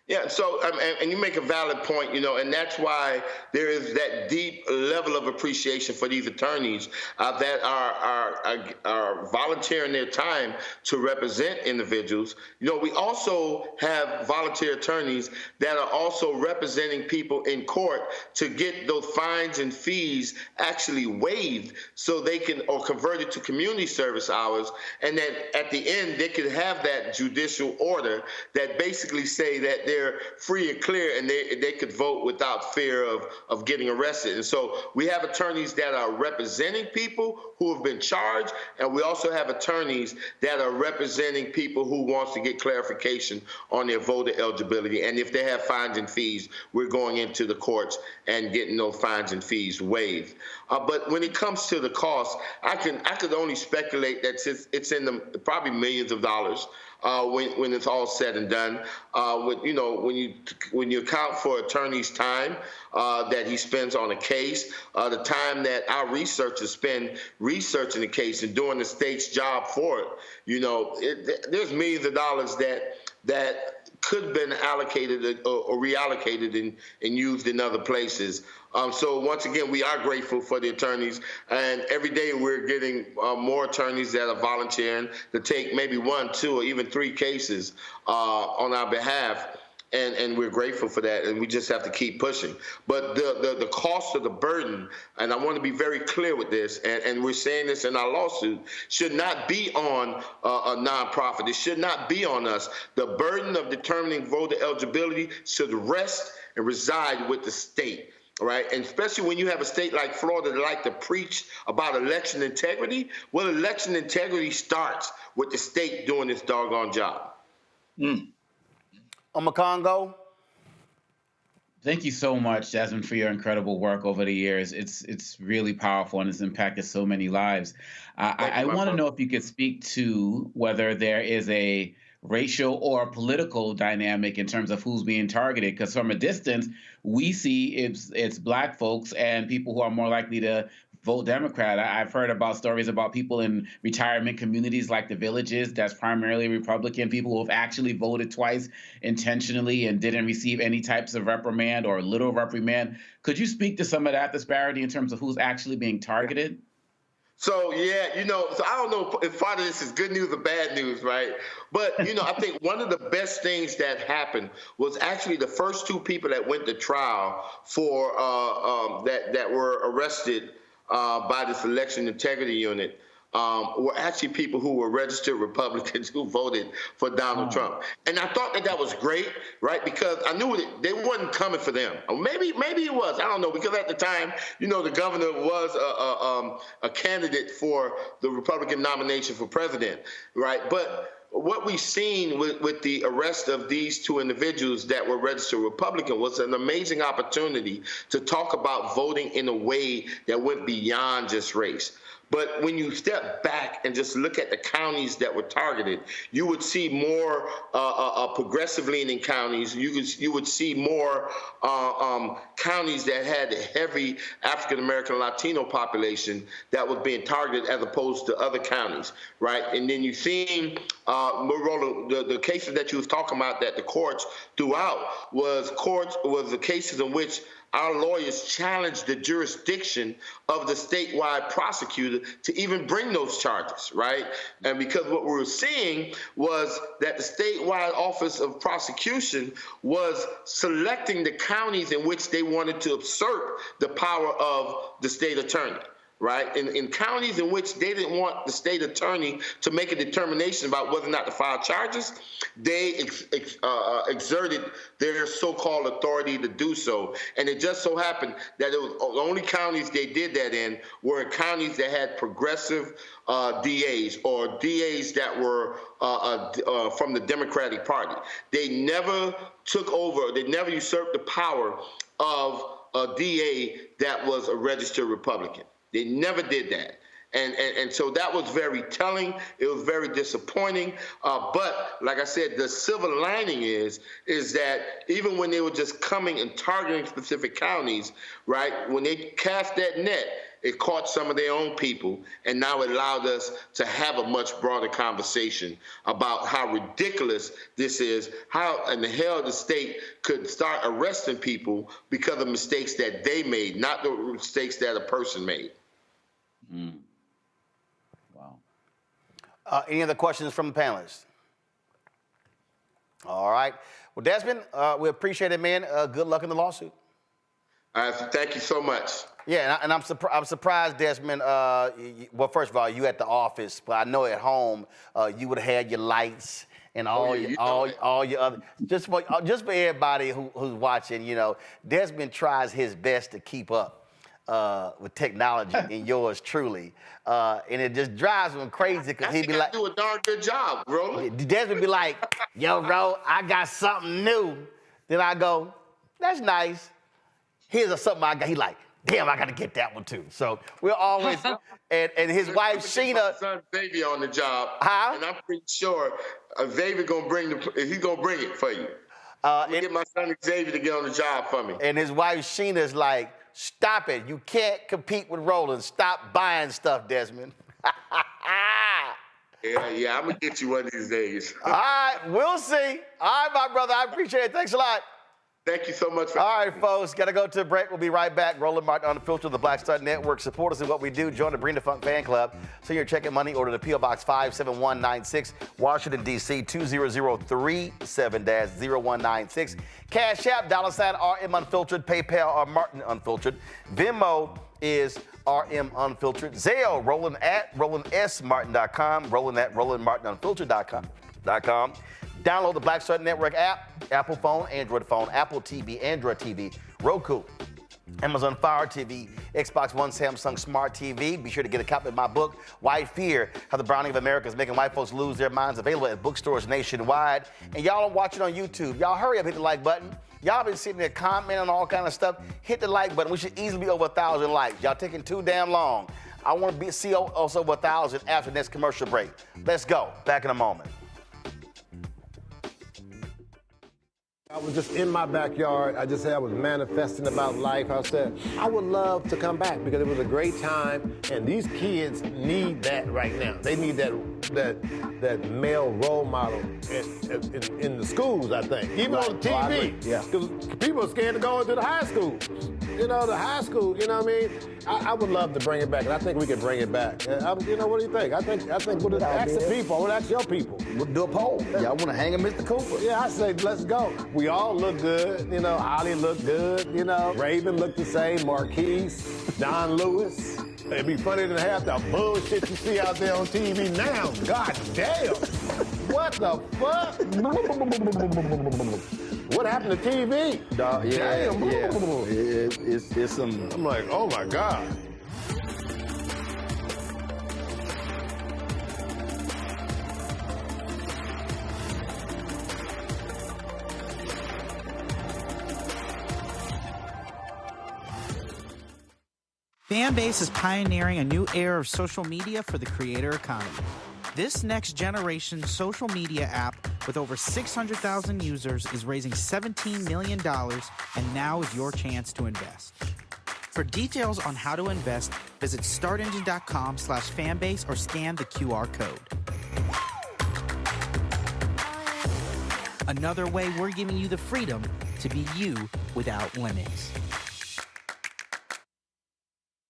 Yeah, so, and you make a valid point, and that's why there is that deep level of appreciation for these attorneys that are volunteering their time to represent individuals. We also have volunteer attorneys that are also representing people in court to get those fines and fees actually waived so they can, or converted to community service hours, and that at the end they could have that judicial order that basically say that they're free and clear and they could vote without fear of getting arrested. And so we have attorneys that are representing people who have been charged, and we also have attorneys that are representing people who wants to get clarification on their voter eligibility. And if they have fines and fees, we're going into the courts and getting those fines and fees waived. But when it comes to the cost, I could only speculate that it's in the probably millions of dollars. When it's all said and done, when you account for attorney's time that he spends on a case, the time that our researchers spend researching the case and doing the state's job for it, there's millions of dollars that could have been allocated or reallocated and used in other places. So once again, we are grateful for the attorneys, and every day we're getting more attorneys that are volunteering to take maybe 1, 2, or even 3 cases on our behalf, and we're grateful for that, and we just have to keep pushing. But the cost of the burden, and I want to be very clear with this, and we're saying this in our lawsuit, should not be on a nonprofit. It should not be on us. The burden of determining voter eligibility should rest and reside with the state. right? And especially when you have a state like Florida that like to preach about election integrity. Well, election integrity starts with the state doing its doggone job. Congo. Thank you so much, Desmond, for your incredible work over the years. It's really powerful and it's impacted so many lives. I want to know if you could speak to whether there is a racial or political dynamic in terms of who's being targeted, because from a distance, we see it's Black folks and people who are more likely to vote Democrat. I've heard about stories about people in retirement communities like the Villages that's primarily Republican, people who have actually voted twice intentionally and didn't receive any types of reprimand or little reprimand. Could you speak to some of that disparity in terms of who's actually being targeted? So, yeah, so I don't know if part of this is good news or bad news, right? But, I think one of the best things that happened was actually the first two people that went to trial for that were arrested by this election integrity unit were actually people who were registered Republicans who voted for Donald Trump. And I thought that was great, right? Because I knew they wasn't coming for them. Or maybe it was. I don't know. Because at the time, the governor was a candidate for the Republican nomination for president, right? But what we've seen with the arrest of these two individuals that were registered Republican was an amazing opportunity to talk about voting in a way that went beyond just race. But when you step back and just look at the counties that were targeted, you would see more progressive leaning counties. You would see more counties that had a heavy African American Latino population that was being targeted as opposed to other counties, right? And then you see the cases that you was talking about that the courts threw out was the cases in which our lawyers challenged the jurisdiction of the statewide prosecutor to even bring those charges, right? And because what we were seeing was that the statewide office of prosecution was selecting the counties in which they wanted to usurp the power of the state attorney. Right? In counties in which they didn't want the state attorney to make a determination about whether or not to file charges, they exerted their so-called authority to do so. And it just so happened that it was the only counties they did that in were in counties that had progressive DAs or DAs that were from the Democratic Party. They never took over, they never usurped the power of a DA that was a registered Republican. They never did that. And so that was very telling. It was very disappointing. But like I said, the silver lining is that even when they were just coming and targeting specific counties, right, when they cast that net, it caught some of their own people, and now it allowed us to have a much broader conversation about how ridiculous this is, how in the hell the state could start arresting people because of mistakes that they made, not the mistakes that a person made. Wow. Any other questions from the panelists? All right. Well, Desmond, we appreciate it, man. Good luck in the lawsuit. Thank you so much. Yeah, and I'm surprised, Desmond. Well, first of all, you at the office, but I know at home you would have had your lights and all your other. Just for everybody who's watching, Desmond tries his best to keep up with technology and yours truly, and it just drives him crazy because he'd be like, "Do a darn good job, Roland." Desmond be like, "Yo, bro, I got something new." Then I go, "That's nice. Here's something I got." He like, "Damn, I got to get that one too." So we're always, and his wife Sheena. My son Xavier on the job, and I'm pretty sure Xavier gonna bring he's gonna bring it for you. Get my son Xavier to get on the job for me. And his wife Sheena's like, "Stop it! You can't compete with Roland. Stop buying stuff, Desmond." Yeah, I'm gonna get you one of these days. All right, we'll see. All right, my brother, I appreciate it. Thanks a lot. Thank you so much. All right, folks, got to go to a break. We'll be right back. Roland Martin, Unfiltered, the Black Star Network. Support us in what we do. Join the Bring the Funk fan club. Send your check and money order to P.O. Box 57196, Washington, D.C. 20037-0196. Cash App, $RM Unfiltered. PayPal, R Martin Unfiltered. Venmo is RM Unfiltered. Zelle, Roland at RolandSMartin.com. Roland at RolandMartinUnfiltered.com. Download the Black Star Network app, Apple phone, Android phone, Apple TV, Android TV, Roku, Amazon Fire TV, Xbox One, Samsung Smart TV. Be sure to get a copy of my book, White Fear, How the Browning of America is Making White Folks Lose Their Minds, available at bookstores nationwide. And y'all are watching on YouTube. Y'all hurry up, hit the like button. Y'all been sitting there commenting on all kind of stuff. Hit the like button. We should easily be over 1,000 likes. Y'all taking too damn long. I want to see us over 1,000 after the next commercial break. Let's go. Back in a moment. I was just in my backyard. I just said I was manifesting about life. I said, I would love to come back because it was a great time, and these kids need that right now. They need that male role model in the schools, I think. Even on TV. Because people are scared to go into the high schools. You know, the high school, you know what I mean? I would love to bring it back, and I think we could bring it back. You know, what do you think? I think we'll ask the people, we'll ask your people. We'll do a poll. Y'all want to hang a Mr. Cooper? Yeah, I say, let's go. We all look good, you know, Ollie looked good, you know, Raven looked the same, Marquise, Don Lewis. It'd be funny to have the bullshit you see out there on TV now. God damn. What the fuck? What happened to TV? Damn. It's some... I'm like, oh my God. Fanbase is pioneering a new era of social media for the creator economy. This next generation social media app with over 600,000 users is raising $17 million, and now is your chance to invest. For details on how to invest, visit startengine.com/fanbase or scan the QR code. Another way we're giving you the freedom to be you without limits.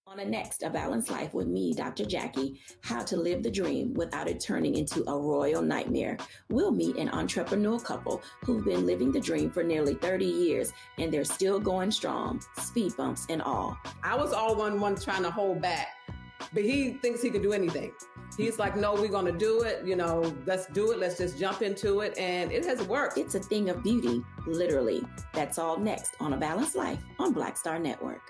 On the next A Balanced Life with me, Dr. Jackie, how to live the dream without it turning into a royal nightmare. We'll meet an entrepreneurial couple who've been living the dream for nearly 30 years, and they're still going strong, speed bumps and all. I was all one trying to hold back, but he thinks he can do anything. He's like, no, we're going to do it. You know, let's do it. Let's just jump into it. And it has worked. It's a thing of beauty, literally. That's all next on A Balanced Life on Black Star Network.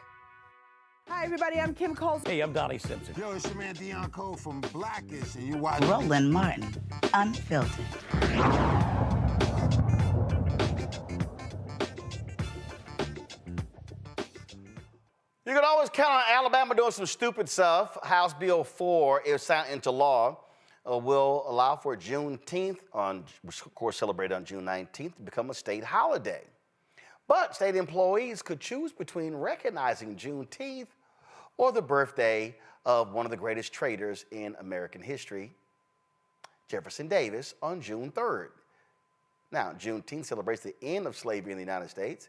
Hi, everybody. I'm Kim Cole. Hey, I'm Donnie Simpson. Yo, it's your man Deion Cole from Blackish, and you watch Roland Martin, Unfiltered. You can always count on Alabama doing some stupid stuff. House Bill 4, if signed into law, will allow for Juneteenth, which of course celebrated on June 19th, to become a state holiday. But state employees could choose between recognizing Juneteenth or the birthday of one of the greatest traitors in American history, Jefferson Davis, on June 3rd. Now, Juneteenth celebrates the end of slavery in the United States.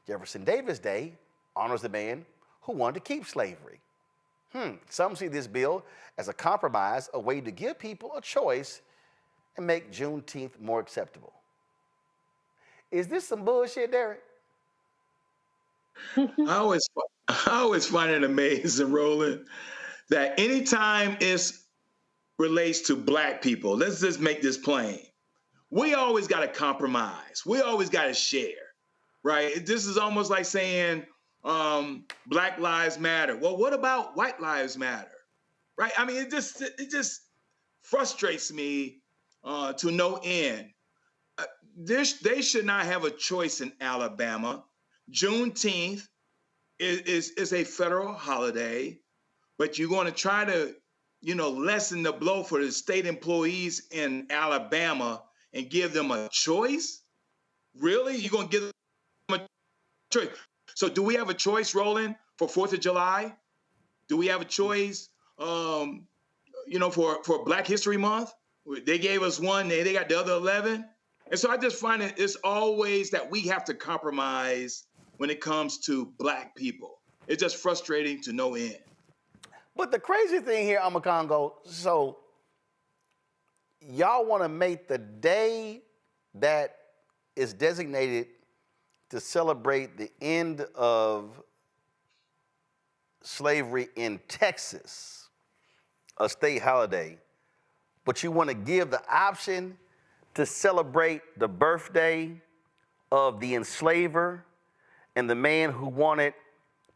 Jefferson Davis Day honors the man who wanted to keep slavery. Some see this bill as a compromise, a way to give people a choice and make Juneteenth more acceptable. Is this some bullshit, Derek? I always find it amazing, Roland, that anytime it relates to Black people, let's just make this plain. We always got to compromise. We always got to share, right? This is almost like saying Black Lives Matter. Well, what about White Lives Matter, right? I mean, it just frustrates me to no end. They should not have a choice in Alabama. Juneteenth is a federal holiday, but you're going to try to, lessen the blow for the state employees in Alabama and give them a choice? Really? You're going to give them a choice? So do we have a choice, Roland, for 4th of July? Do we have a choice, for Black History Month? They gave us one, they got the other 11. And so I just find it's always that we have to compromise when it comes to Black people. It's just frustrating to no end. But the crazy thing here, Amakongo, so y'all want to make the day that is designated to celebrate the end of slavery in Texas a state holiday, but you want to give the option to celebrate the birthday of the enslaver and the man who wanted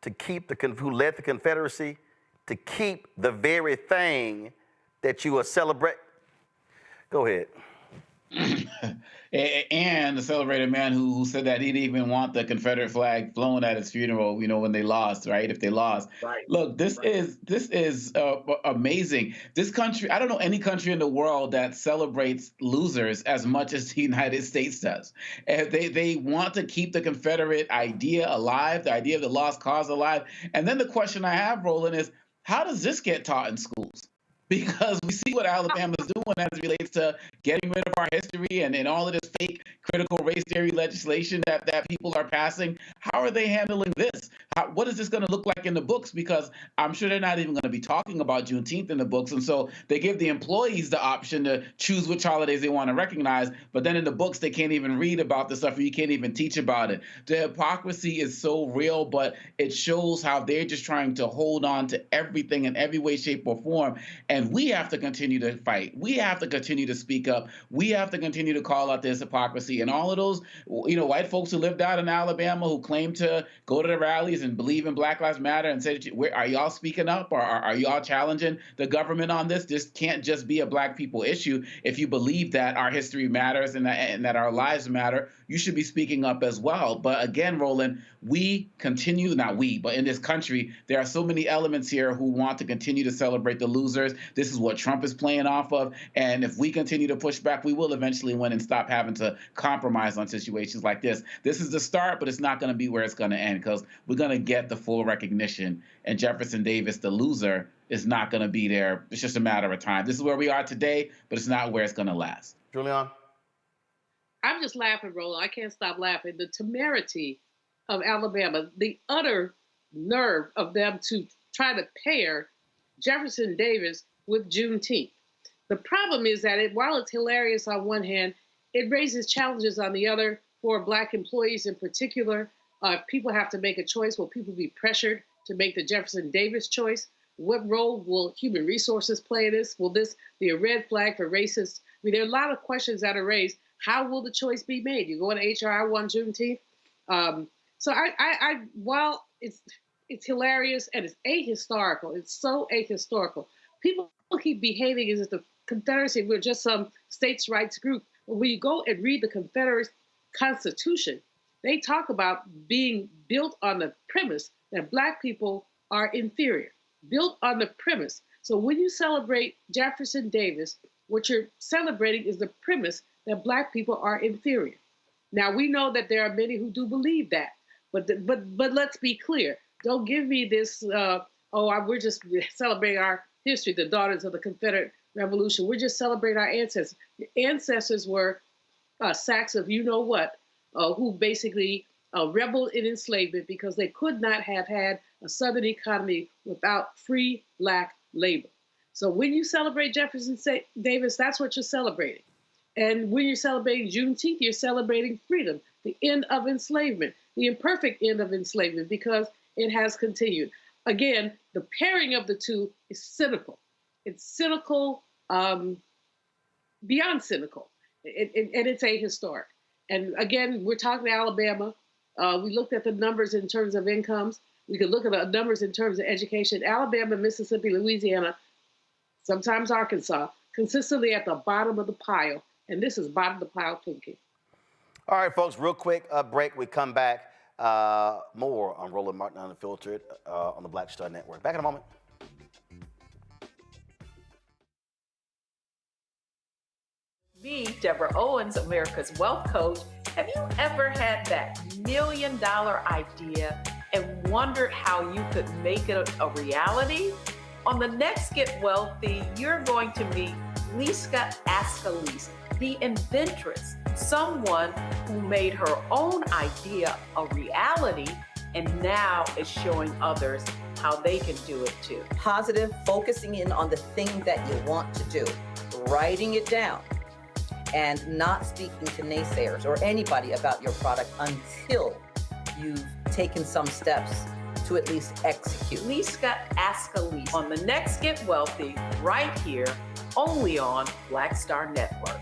who led the Confederacy to keep the very thing that you are celebrating? Go ahead. And the celebrated man who said that he didn't even want the Confederate flag flown at his funeral, when they lost, right? If they lost. Right. Look, this is amazing. This country, I don't know any country in the world that celebrates losers as much as the United States does. And they want to keep the Confederate idea alive, the idea of the lost cause alive. And then the question I have, Roland, is how does this get taught in schools? Because we see what Alabama's doing as it relates to getting rid of our history and all of this fake critical race theory legislation that people are passing. How are they handling this? What is this going to look like in the books? Because I'm sure they're not even going to be talking about Juneteenth in the books. And so they give the employees the option to choose which holidays they want to recognize. But then in the books, they can't even read about this stuff, or you can't even teach about it. The hypocrisy is so real, but it shows how they're just trying to hold on to everything in every way, shape, or form. And we have to continue to fight. We have to continue to speak up. We have to continue to call out this hypocrisy. And all of those, white folks who lived out in Alabama who claim to go to the rallies and believe in Black Lives Matter and say, are y'all speaking up, or are y'all challenging the government on this? This can't just be a Black people issue. If you believe that our history matters and that our lives matter, you should be speaking up as well. But again, Roland, not we, but in this country, there are so many elements here who want to continue to celebrate the losers. This is what Trump is playing off of. And if we continue to push back, we will eventually win and stop having to compromise on situations like this. This is the start, but it's not going to be where it's going to end, because we're going to get the full recognition. And Jefferson Davis, the loser, is not going to be there. It's just a matter of time. This is where we are today, but it's not where it's going to last. Julian? I'm just laughing, Roland. I can't stop laughing. The temerity of Alabama, the utter nerve of them to try to pair Jefferson Davis with Juneteenth. The problem is that while it's hilarious on one hand, it raises challenges on the other for Black employees in particular. People have to make a choice. Will people be pressured to make the Jefferson Davis choice? What role will human resources play in this? Will this be a red flag for racists? I mean, there are a lot of questions that are raised. How will the choice be made? You go to HR, I want Juneteenth. So while it's hilarious and it's ahistorical, it's so ahistorical. People keep behaving as if the Confederacy, we're just some states' rights group. But when you go and read the Confederate Constitution, they talk about being built on the premise that Black people are inferior, built on the premise. So when you celebrate Jefferson Davis, what you're celebrating is the premise that Black people are inferior. Now, we know that there are many who do believe that, but let's be clear. Don't give me this, we're just celebrating our history, the daughters of the Confederate Revolution. We're just celebrating our ancestors. The ancestors were sacks of you-know-what, who basically rebelled in enslavement because they could not have had a Southern economy without free Black labor. So when you celebrate Jefferson Davis, that's what you're celebrating. And when you're celebrating Juneteenth, you're celebrating freedom, the end of enslavement, the imperfect end of enslavement, because it has continued. Again, the pairing of the two is cynical. It's cynical, beyond cynical, and it's ahistoric. And again, we're talking to Alabama. We looked at the numbers in terms of incomes. We could look at the numbers in terms of education. Alabama, Mississippi, Louisiana, sometimes Arkansas, consistently at the bottom of the pile. And this is bottom of the pile thinking. All right, folks, real quick break. We come back. More on Roland Martin Unfiltered on the Black Star Network. Back in a moment. Me, Deborah Owens, America's Wealth Coach. Have you ever had that $1 million idea and wondered how you could make it a reality? On the next Get Wealthy, you're going to meet Liska Askalise, the inventress, someone who made her own idea a reality and now is showing others how they can do it too. Positive, focusing in on the thing that you want to do, writing it down, and not speaking to naysayers or anybody about your product until you've taken some steps to at least execute. Liska Askalise on the next Get Wealthy, right here, only on Black Star Network.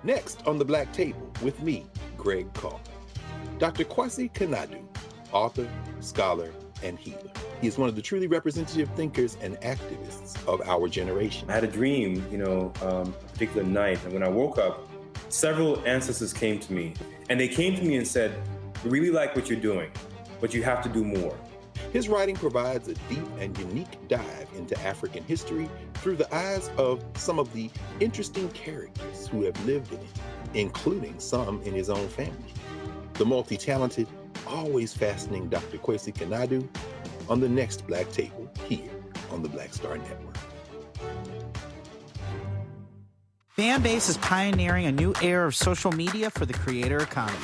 Next on The Black Table with me, Greg Carr. Dr. Kwasi Kanadu, author, scholar, and healer. He is one of the truly representative thinkers and activists of our generation. I had a dream, a particular night, and when I woke up, several ancestors came to me, and they came to me and said, "We really like what you're doing, but you have to do more." His writing provides a deep and unique dive into African history through the eyes of some of the interesting characters who have lived in it, including some in his own family. The multi-talented, always fascinating Dr. Kwasi Kanadu on the next Black Table here on the Black Star Network. Fanbase is pioneering a new era of social media for the creator economy.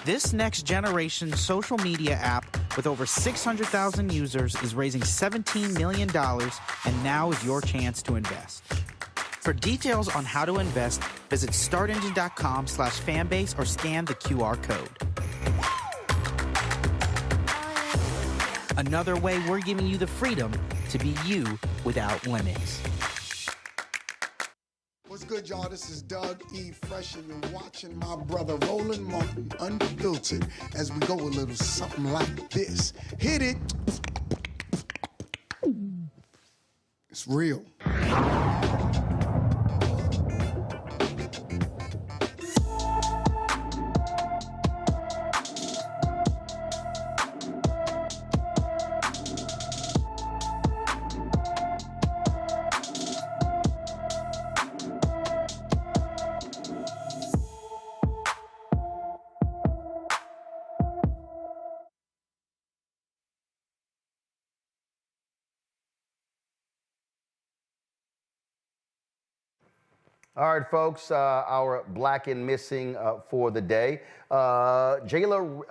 This next generation social media app with over 600,000 users is raising $17 million, and now is your chance to invest. For details on how to invest, visit startengine.com/fanbase or scan the QR code. Another way we're giving you the freedom to be you without limits. What's good, y'all? This is Doug E. Fresh, and you're watching my brother Roland Martin Unfiltered as we go a little something like this. Hit it. It's real. All right, folks, our Black and Missing for the day. Jayla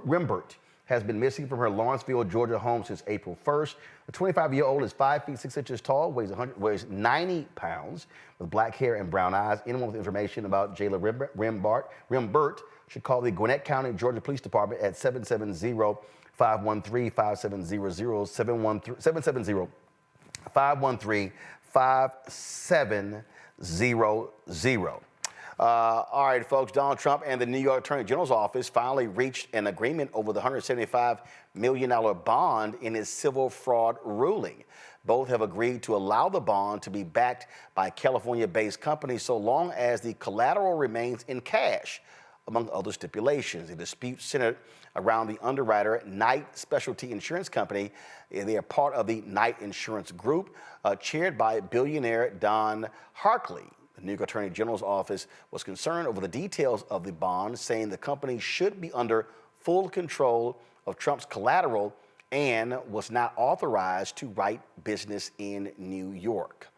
Rimbert has been missing from her Lawrenceville, Georgia home since April 1st. The 25-year-old is 5 feet 6 inches tall, weighs 90 pounds, with black hair and brown eyes. Anyone with information about Jayla Rimbert should call the Gwinnett County, Georgia Police Department at 770-513-5700, 770-513-5700. All right, folks, Donald Trump and the New York Attorney General's office finally reached an agreement over the $175 million bond in his civil fraud ruling. Both have agreed to allow the bond to be backed by California-based companies so long as the collateral remains in cash, among other stipulations. The dispute centered around the underwriter Knight Specialty Insurance Company. They are part of the Knight Insurance Group, chaired by billionaire Don Harkley. The New York Attorney General's office was concerned over the details of the bond, saying the company should be under full control of Trump's collateral and was not authorized to write business in New York.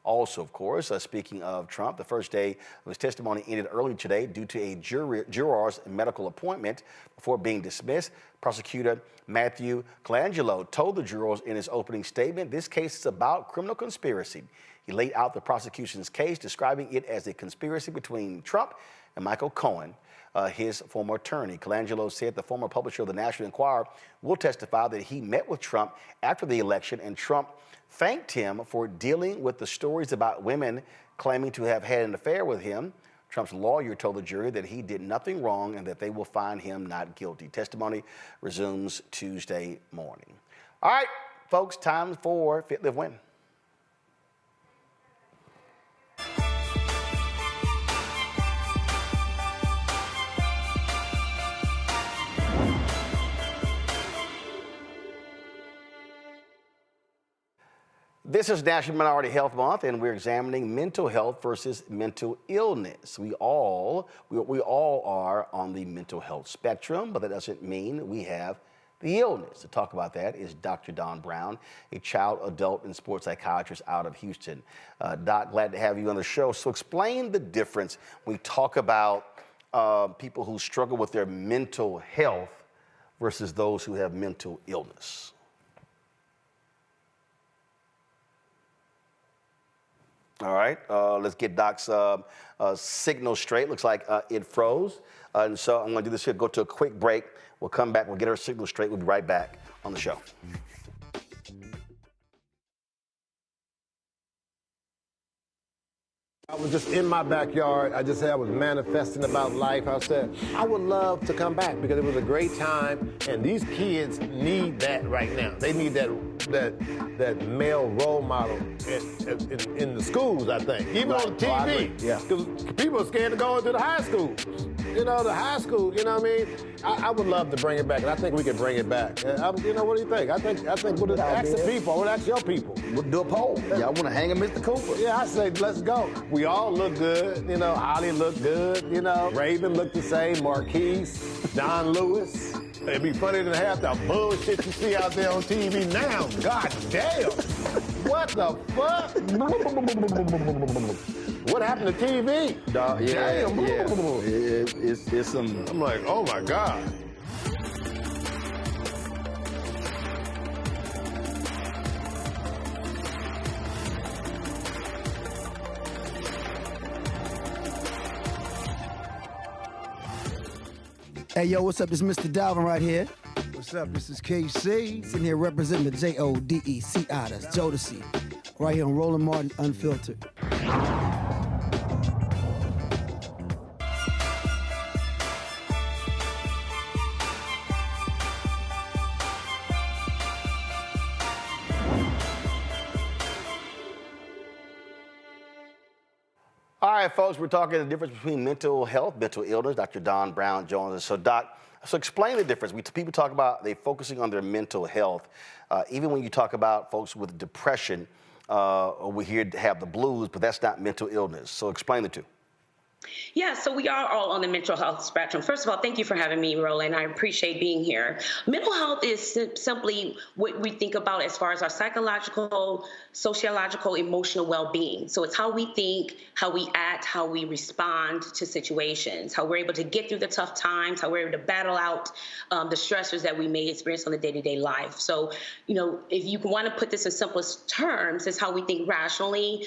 Also, of course, speaking of Trump, the first day of his testimony ended early today due to a juror's medical appointment. Before being dismissed, prosecutor Matthew Colangelo told the jurors in his opening statement, this case is about criminal conspiracy. He laid out the prosecution's case, describing it as a conspiracy between Trump and Michael Cohen, his former attorney. Colangelo said the former publisher of the National Enquirer will testify that he met with Trump after the election, and Trump thanked him for dealing with the stories about women claiming to have had an affair with him. Trump's lawyer told the jury that he did nothing wrong and that they will find him not guilty. Testimony resumes Tuesday morning. All right, folks, time for Fit, Live, Win. This is National Minority Health Month, and we're examining mental health versus mental illness. We all are on the mental health spectrum, but that doesn't mean we have the illness. To talk about that is Dr. Don Brown, a child, adult, and sports psychiatrist out of Houston. Doc, glad to have you on the show. So explain the difference when we talk about people who struggle with their mental health versus those who have mental illness. All right, let's get Doc's signal straight. Looks like it froze. And so I'm going to do this here, go to a quick break. We'll come back, we'll get our signal straight. We'll be right back on the show. I was just in my backyard. I just said I was manifesting about life. I said, I would love to come back because it was a great time, and these kids need that right now. They need that male role model in the schools, I think. Even on TV. Yeah. Because people are scared to go into the high schools. You know, the high school, you know what I mean? I would love to bring it back, and I think we can bring it back. You know, what do you think? I think we'll ask the people. We'll ask your people. We'll do a poll. Y'all want to hang a Mr. Cooper? Yeah, I say let's go. We all look good. You know, Holly looked good. You know, Raven looked the same. Marquise, Don Lewis. It'd be funny to have the bullshit you see out there on TV now. God damn. What the fuck? What happened to TV? Damn. It's some... I'm like, oh my God. Hey, yo, what's up? This is Mr. Dalvin right here. What's up? This is KC. Sitting here representing the JODECI, that's Jodeci. Right here on Roland Martin Unfiltered. All right, folks, we're talking the difference between mental health, mental illness, Dr. Don Brown Jones. So, Doc, so explain the difference. People talk about they focusing on their mental health. Even when you talk about folks with depression, we hear have the blues, but that's not mental illness. So explain the two. Yeah, so we are all on the mental health spectrum. First of all, thank you for having me, Roland. I appreciate being here. Mental health is simply what we think about as far as our psychological, sociological, emotional well-being. So it's how we think, how we act, how we respond to situations, how we're able to get through the tough times, how we're able to battle out the stressors that we may experience on the day-to-day life. So, you know, if you want to put this in simplest terms, it's how we think rationally,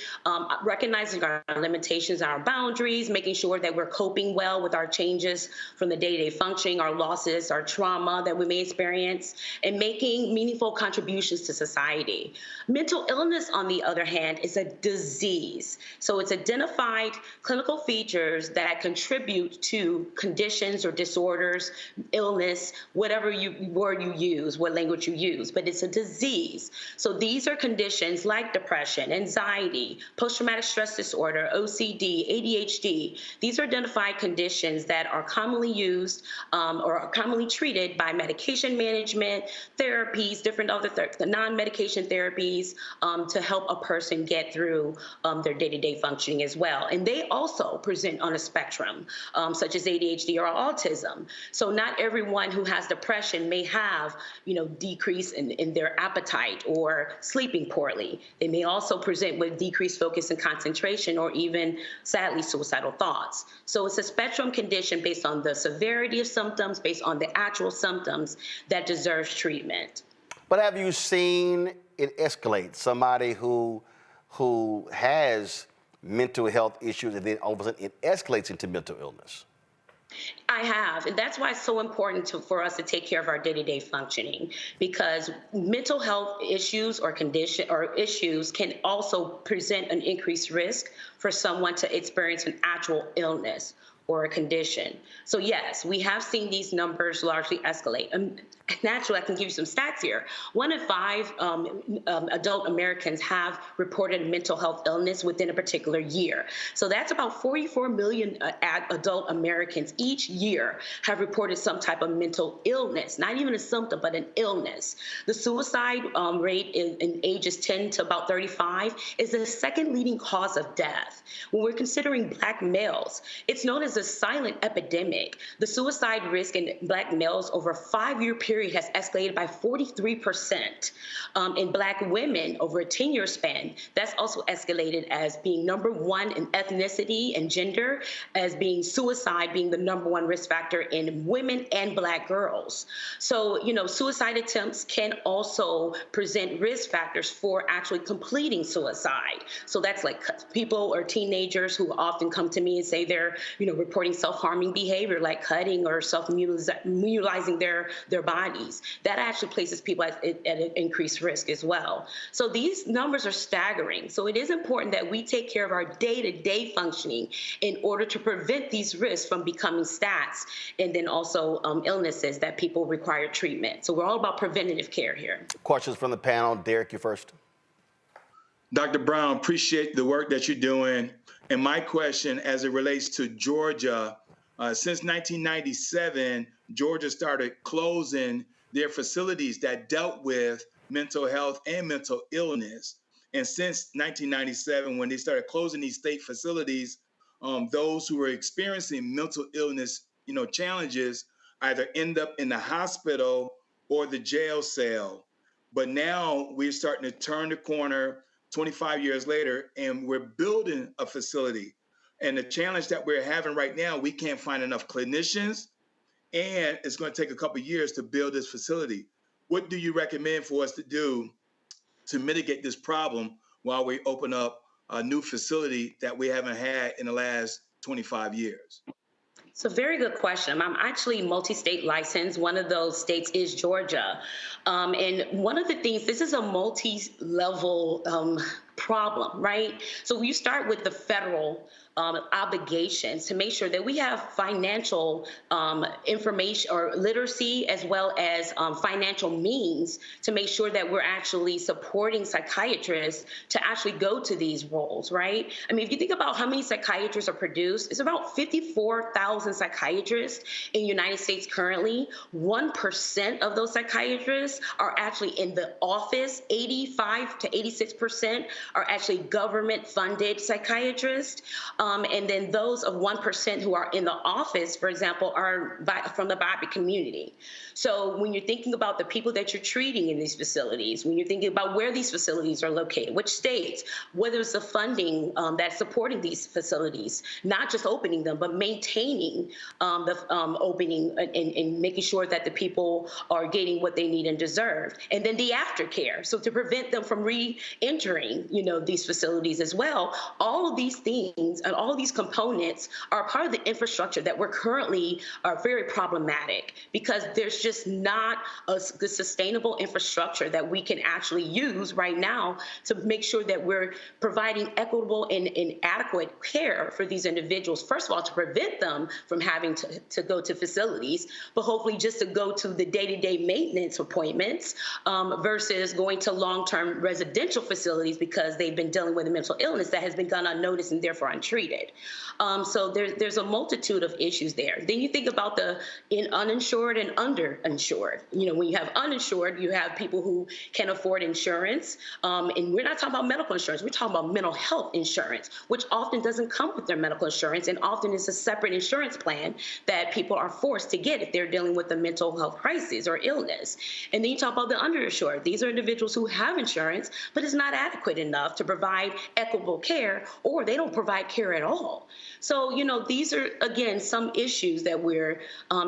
recognizing our limitations, our boundaries, making sure that we're coping well with our changes from the day-to-day functioning, our losses, our trauma that we may experience, and making meaningful contributions to society. Mental illness, on the other hand, is a disease. So it's identified clinical features that contribute to conditions or disorders, illness, whatever word you use, what language you use, but it's a disease. So these are conditions like depression, anxiety, post-traumatic stress disorder, OCD, ADHD. These are identified conditions that are commonly used or are commonly treated by medication management, therapies, different other non-medication therapies to help a person get through their day-to-day functioning as well. And they also present on a spectrum, such as ADHD or autism. So not everyone who has depression may have, decrease in their appetite or sleeping poorly. They may also present with decreased focus and concentration or even, sadly, suicidal thoughts. So it's a spectrum condition based on the severity of symptoms, based on the actual symptoms that deserves treatment. But have you seen it escalate? Somebody who has mental health issues and then all of a sudden it escalates into mental illness? I have, and that's why it's so important for us to take care of our day-to-day functioning, because mental health issues or issues can also present an increased risk for someone to experience an actual illness or a condition. So yes, we have seen these numbers largely escalate. Naturally, I can give you some stats here. 1 in 5 adult Americans have reported mental health illness within a particular year. So that's about 44 million adult Americans each year have reported some type of mental illness, not even a symptom, but an illness. The suicide rate in ages 10 to about 35 is the second leading cause of death. When we're considering Black males, it's known as a silent epidemic. The suicide risk in Black males over a 5-year period has escalated by 43%. In Black women over a 10-year span, that's also escalated as being number 1 in ethnicity and gender, as being suicide being the number 1 risk factor in women and Black girls. So, suicide attempts can also present risk factors for actually completing suicide. So that's like people or teenagers who often come to me and say they're, reporting self-harming behavior like cutting or self-mutilizing their bodies. That actually places people at an increased risk as well. So these numbers are staggering. So it is important that we take care of our day-to-day functioning in order to prevent these risks from becoming stats and then also illnesses that people require treatment. So we're all about preventative care here. Questions from the panel. Derek, you first. Dr. Brown, appreciate the work that you're doing. And my question as it relates to Georgia, since 1997, Georgia started closing their facilities that dealt with mental health and mental illness. And since 1997, when they started closing these state facilities, those who were experiencing mental illness, challenges either end up in the hospital or the jail cell. But now we're starting to turn the corner 25 years later, and we're building a facility. And the challenge that we're having right now, we can't find enough clinicians, and it's going to take a couple of years to build this facility. What do you recommend for us to do to mitigate this problem while we open up a new facility that we haven't had in the last 25 years? It's a very good question. I'm actually multi-state licensed. One of those states is Georgia. And one of the things, this is a multi-level problem, right? So you start with the federal obligations to make sure that we have financial information or literacy as well as financial means to make sure that we're actually supporting psychiatrists to actually go to these roles, right? I mean, if you think about how many psychiatrists are produced, it's about 54,000 psychiatrists in the United States currently. 1% of those psychiatrists are actually in the office. 85 to 86% are actually government-funded psychiatrists. And then those of 1% who are in the office, for example, are from the BIPOC community. So when you're thinking about the people that you're treating in these facilities, when you're thinking about where these facilities are located, which states, whether it's the funding that's supporting these facilities, not just opening them, but maintaining the opening and making sure that the people are getting what they need and deserve. And then the aftercare, so to prevent them from re-entering, these facilities as well. All of these things and all of these components are part of the infrastructure that we're currently are very problematic because there's just not the sustainable infrastructure that we can actually use right now to make sure that we're providing equitable and adequate care for these individuals. First of all, to prevent them from having to go to facilities, but hopefully just to go to the day-to-day maintenance appointments versus going to long-term residential facilities because they've been dealing with a mental illness that has been gone unnoticed and therefore untreated. So there's a multitude of issues there. Then you think about the uninsured and underinsured. When you have uninsured, you have people who can afford insurance. And we're not talking about medical insurance. We're talking about mental health insurance, which often doesn't come with their medical insurance and often is a separate insurance plan that people are forced to get if they're dealing with a mental health crisis or illness. And then you talk about the underinsured. These are individuals who have insurance, but it's not adequate enough to provide equitable care, or they don't provide care at all. So, these are, again, some issues that we're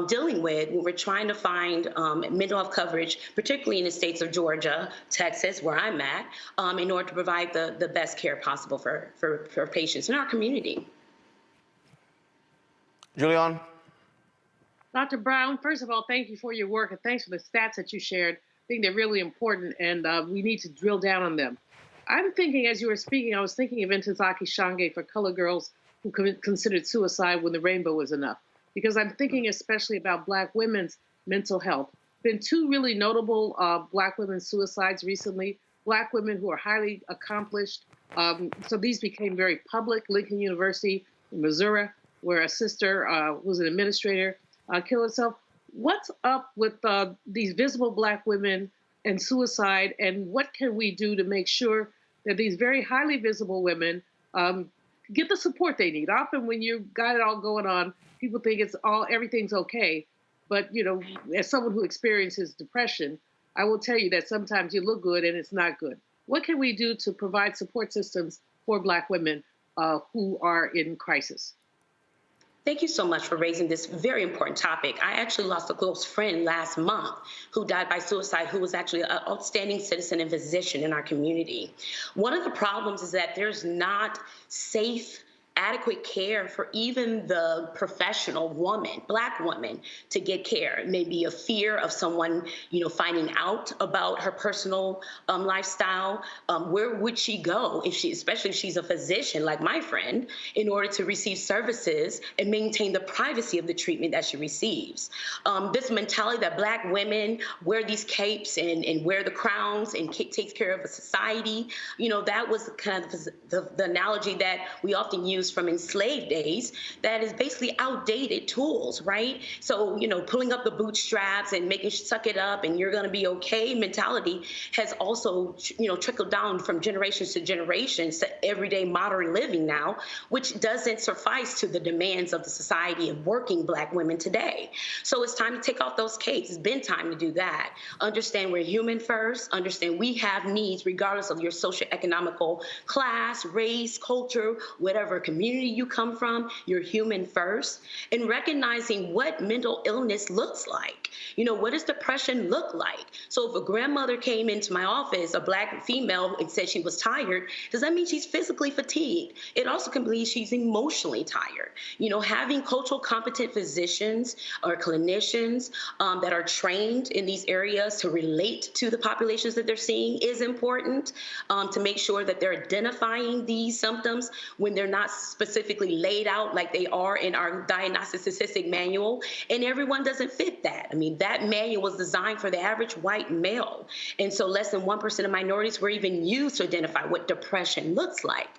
dealing with when we're trying to find mental health coverage, particularly in the states of Georgia, Texas, where I'm at, in order to provide the best care possible for patients in our community. Julian? Dr. Brown, first of all, thank you for your work and thanks for the stats that you shared. I think they're really important and we need to drill down on them. I'm thinking, as you were speaking, I was thinking of Ntozake Shange for colored girls who considered suicide when the rainbow was enough. Because I'm thinking especially about Black women's mental health. Been two really notable Black women's suicides recently. Black women who are highly accomplished. So these became very public. Lincoln University in Missouri, where a sister who was an administrator killed herself. What's up with these visible Black women and suicide, and what can we do to make sure that these very highly visible women get the support they need? Often when you've got it all going on, people think everything's okay. But, as someone who experiences depression, I will tell you that sometimes you look good and it's not good. What can we do to provide support systems for Black women who are in crisis? Thank you so much for raising this very important topic. I actually lost a close friend last month who died by suicide, who was actually an outstanding citizen and physician in our community. One of the problems is that there's not safe, adequate care for even the professional woman, Black woman, to get care. Maybe a fear of someone, finding out about her personal lifestyle. Where would she go especially if she's a physician like my friend, in order to receive services and maintain the privacy of the treatment that she receives? This mentality that Black women wear these capes and wear the crowns and takes care of a society, that was kind of the analogy that we often use from enslaved days, that is basically outdated tools, right? So, pulling up the bootstraps and making suck it up and you're going to be okay mentality has also, trickled down from generations to generations to everyday modern living now, which doesn't suffice to the demands of the society of working Black women today. So it's time to take off those capes. It's been time to do that. Understand we're human first. Understand we have needs regardless of your socioeconomical class, race, culture, whatever community you come from. You're human first. And recognizing what mental illness looks like. What does depression look like? So if a grandmother came into my office, a Black female, and said she was tired, does that mean she's physically fatigued? It also can mean she's emotionally tired. Having cultural competent physicians or clinicians that are trained in these areas to relate to the populations that they're seeing is important, to make sure that they're identifying these symptoms when they're not specifically laid out like they are in our diagnostic statistic manual. And everyone doesn't fit that. I mean, that manual was designed for the average white male. And so less than 1% of minorities were even used to identify what depression looks like.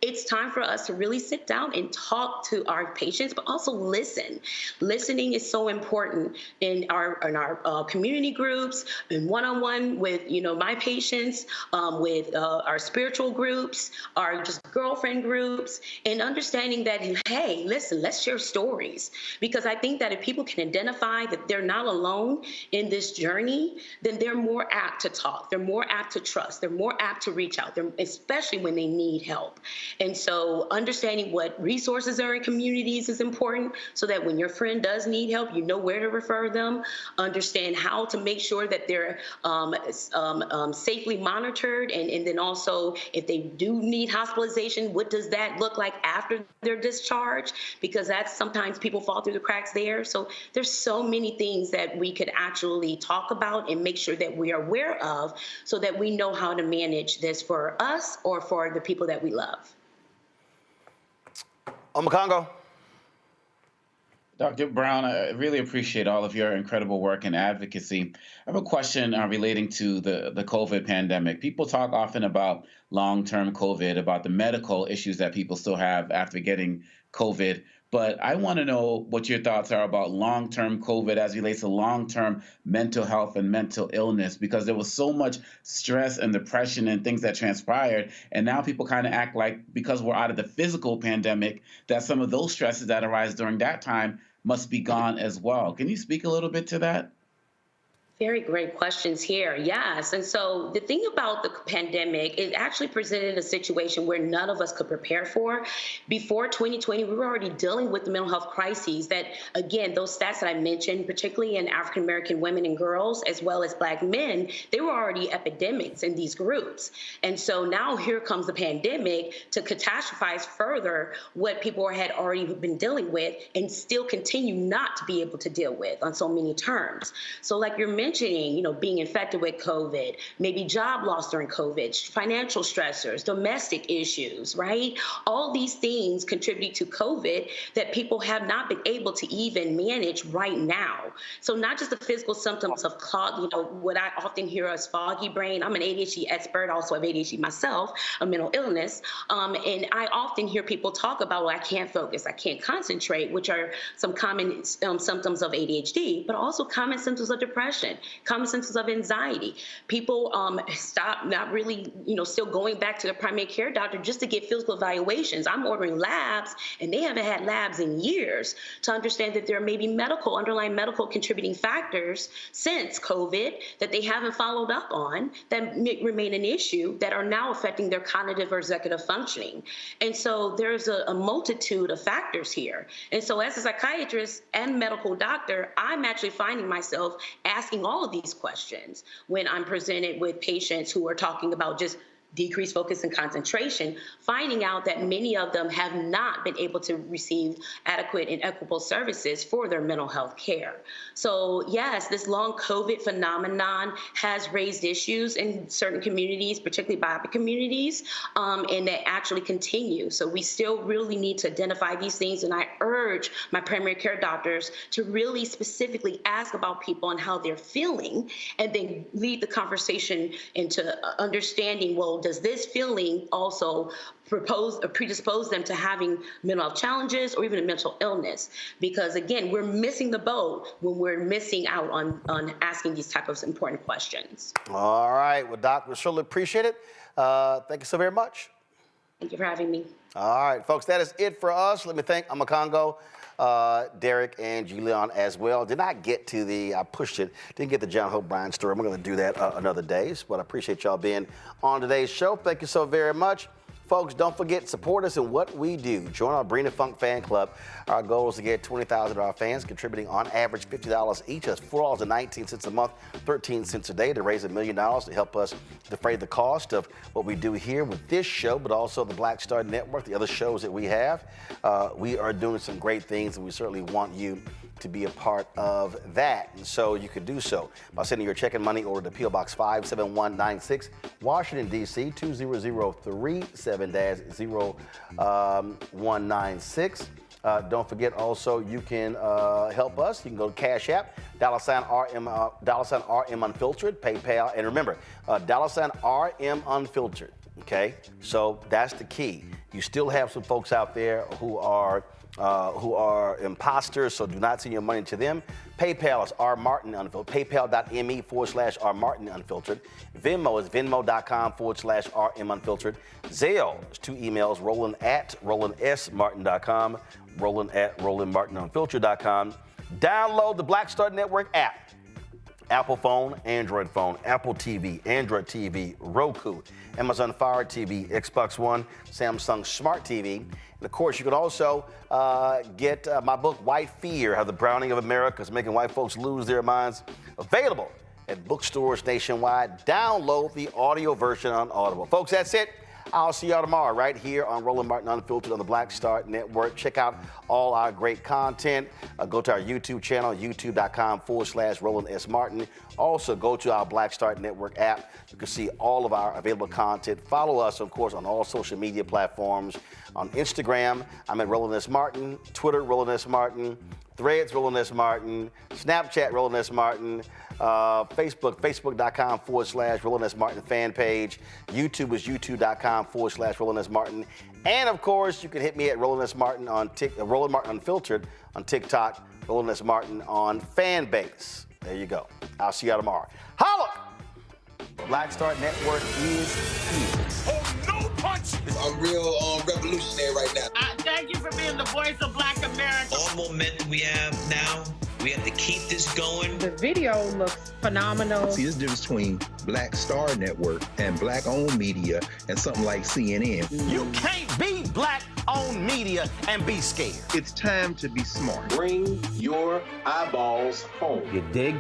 It's time for us to really sit down and talk to our patients, but also listen. Listening is so important in our community groups, in one-on-one with my patients, with our spiritual groups, our just girlfriend groups, and understanding that, hey, listen, let's share stories. Because I think that if people can identify that they're not alone in this journey, then they're more apt to talk. They're more apt to trust. They're more apt to reach out, especially when they need help. And so understanding what resources are in communities is important, so that when your friend does need help, you know where to refer them. Understand how to make sure that they're safely monitored. And then also, if they do need hospitalization, what does that look like after their discharge? Because that's sometimes people fall through the cracks there. So there's so many things that we could actually talk about and make sure that we are aware of, so that we know how to manage this for us or for the people that we love. Congo. Dr. Brown, I really appreciate all of your incredible work and advocacy. I have a question relating to the COVID pandemic. People talk often about long-term COVID, about the medical issues that people still have after getting COVID. But I want to know what your thoughts are about long-term COVID as it relates to long-term mental health and mental illness, because there was so much stress and depression and things that transpired. And now people kind of act like, because we're out of the physical pandemic, that some of those stresses that arise during that time must be gone as well. Can you speak a little bit to that? Very great questions here. Yes. And so the thing about the pandemic, it actually presented a situation where none of us could prepare for. Before 2020, we were already dealing with the mental health crises that, again, those stats that I mentioned, particularly in African-American women and girls, as well as Black men, they were already epidemics in these groups. And so now here comes the pandemic to catastrophize further what people had already been dealing with and still continue not to be able to deal with on so many terms. So like you're mentioning, being infected with COVID, maybe job loss during COVID, financial stressors, domestic issues, right? All these things contribute to COVID that people have not been able to even manage right now. So not just the physical symptoms of what I often hear as foggy brain. I'm an ADHD expert, also have ADHD myself, a mental illness. And I often hear people talk about, well, I can't focus, I can't concentrate, which are some common symptoms of ADHD, but also common symptoms of depression, common symptoms of anxiety. People stop not really, still going back to the primary care doctor just to get physical evaluations. I'm ordering labs, and they haven't had labs in years to understand that there may be underlying medical contributing factors since COVID that they haven't followed up on that remain an issue that are now affecting their cognitive or executive functioning. And so there's a multitude of factors here. And so as a psychiatrist and medical doctor, I'm actually finding myself asking all of these questions when I'm presented with patients who are talking about just decreased focus and concentration, finding out that many of them have not been able to receive adequate and equitable services for their mental health care. So yes, this long COVID phenomenon has raised issues in certain communities, particularly BIPOC communities, and that actually continue. So we still really need to identify these things, and I urge my primary care doctors to really specifically ask about people and how they're feeling, and then lead the conversation into understanding, well, does this feeling also predispose them to having mental health challenges or even a mental illness? Because again, we're missing the boat when we're missing out on asking these type of important questions. All right, well, Doc, we surely appreciate it. Thank you so very much. Thank you for having me. All right, folks, that is it for us. Let me thank Amakongo, Derek, and Julian as well. Did not get to I pushed it, didn't get the John Hope Bryan story. We're going to do that another day, but I appreciate y'all being on today's show. Thank you so very much. Folks, don't forget, support us in what we do. Join our Brina Funk fan club. Our goal is to get 20,000 of our fans contributing on average $50 each. That's $4.19 a month, 13 cents a day to raise $1 million to help us defray the cost of what we do here with this show, but also the Black Star Network, the other shows that we have. We are doing some great things, and we certainly want you to be a part of that. And so you could do so by sending your check and money order to P.O. Box 57196, Washington, D.C., 20037-0196. Don't forget also you can help us. You can go to Cash App, $RM Unfiltered, PayPal, and remember, $RM Unfiltered, okay? So that's the key. You still have some folks out there who are imposters, so do not send your money to them. PayPal is R Martin Unfiltered, paypal.me/R Martin Unfiltered. Venmo is venmo.com/RM Unfiltered. Zelle is 2 emails, Roland@RolandSMartin.com, Roland@RolandMartinUnfiltered.com. Download the Black Star Network app. Apple phone, Android phone, Apple TV, Android TV, Roku, Amazon Fire TV, Xbox One, Samsung Smart TV. And of course, you can also get my book, White Fear, How the Browning of America is Making White Folks Lose Their Minds, available at bookstores nationwide. Download the audio version on Audible. Folks, that's it. I'll see y'all tomorrow right here on Roland Martin Unfiltered on the Black Star Network. Check out all our great content. Go to our YouTube channel, youtube.com/Roland S. Martin. Also, go to our Black Star Network app. You can see all of our available content. Follow us, of course, on all social media platforms. On Instagram, I'm at Roland S. Martin. Twitter, Roland S. Martin. Threads, Roland S. Martin. Snapchat, Roland S. Martin. Facebook, facebook.com/Roland S. Martin fan page. YouTube is youtube.com/Roland S. Martin. And of course, you can hit me at Roland S. Martin on Roland Martin Unfiltered on TikTok, Roland S. Martin on Fanbase. There you go. I'll see y'all tomorrow. Holla! Black Star Network is here. Oh, no punch! I'm real revolutionary right now. Thank you for being the voice of Black America. All momentum we have now, we have to keep this going. The video looks phenomenal. See, there's a difference between Black Star Network and Black-owned media and something like CNN. You can't be Black-owned media and be scared. It's time to be smart. Bring your eyeballs home. You dig?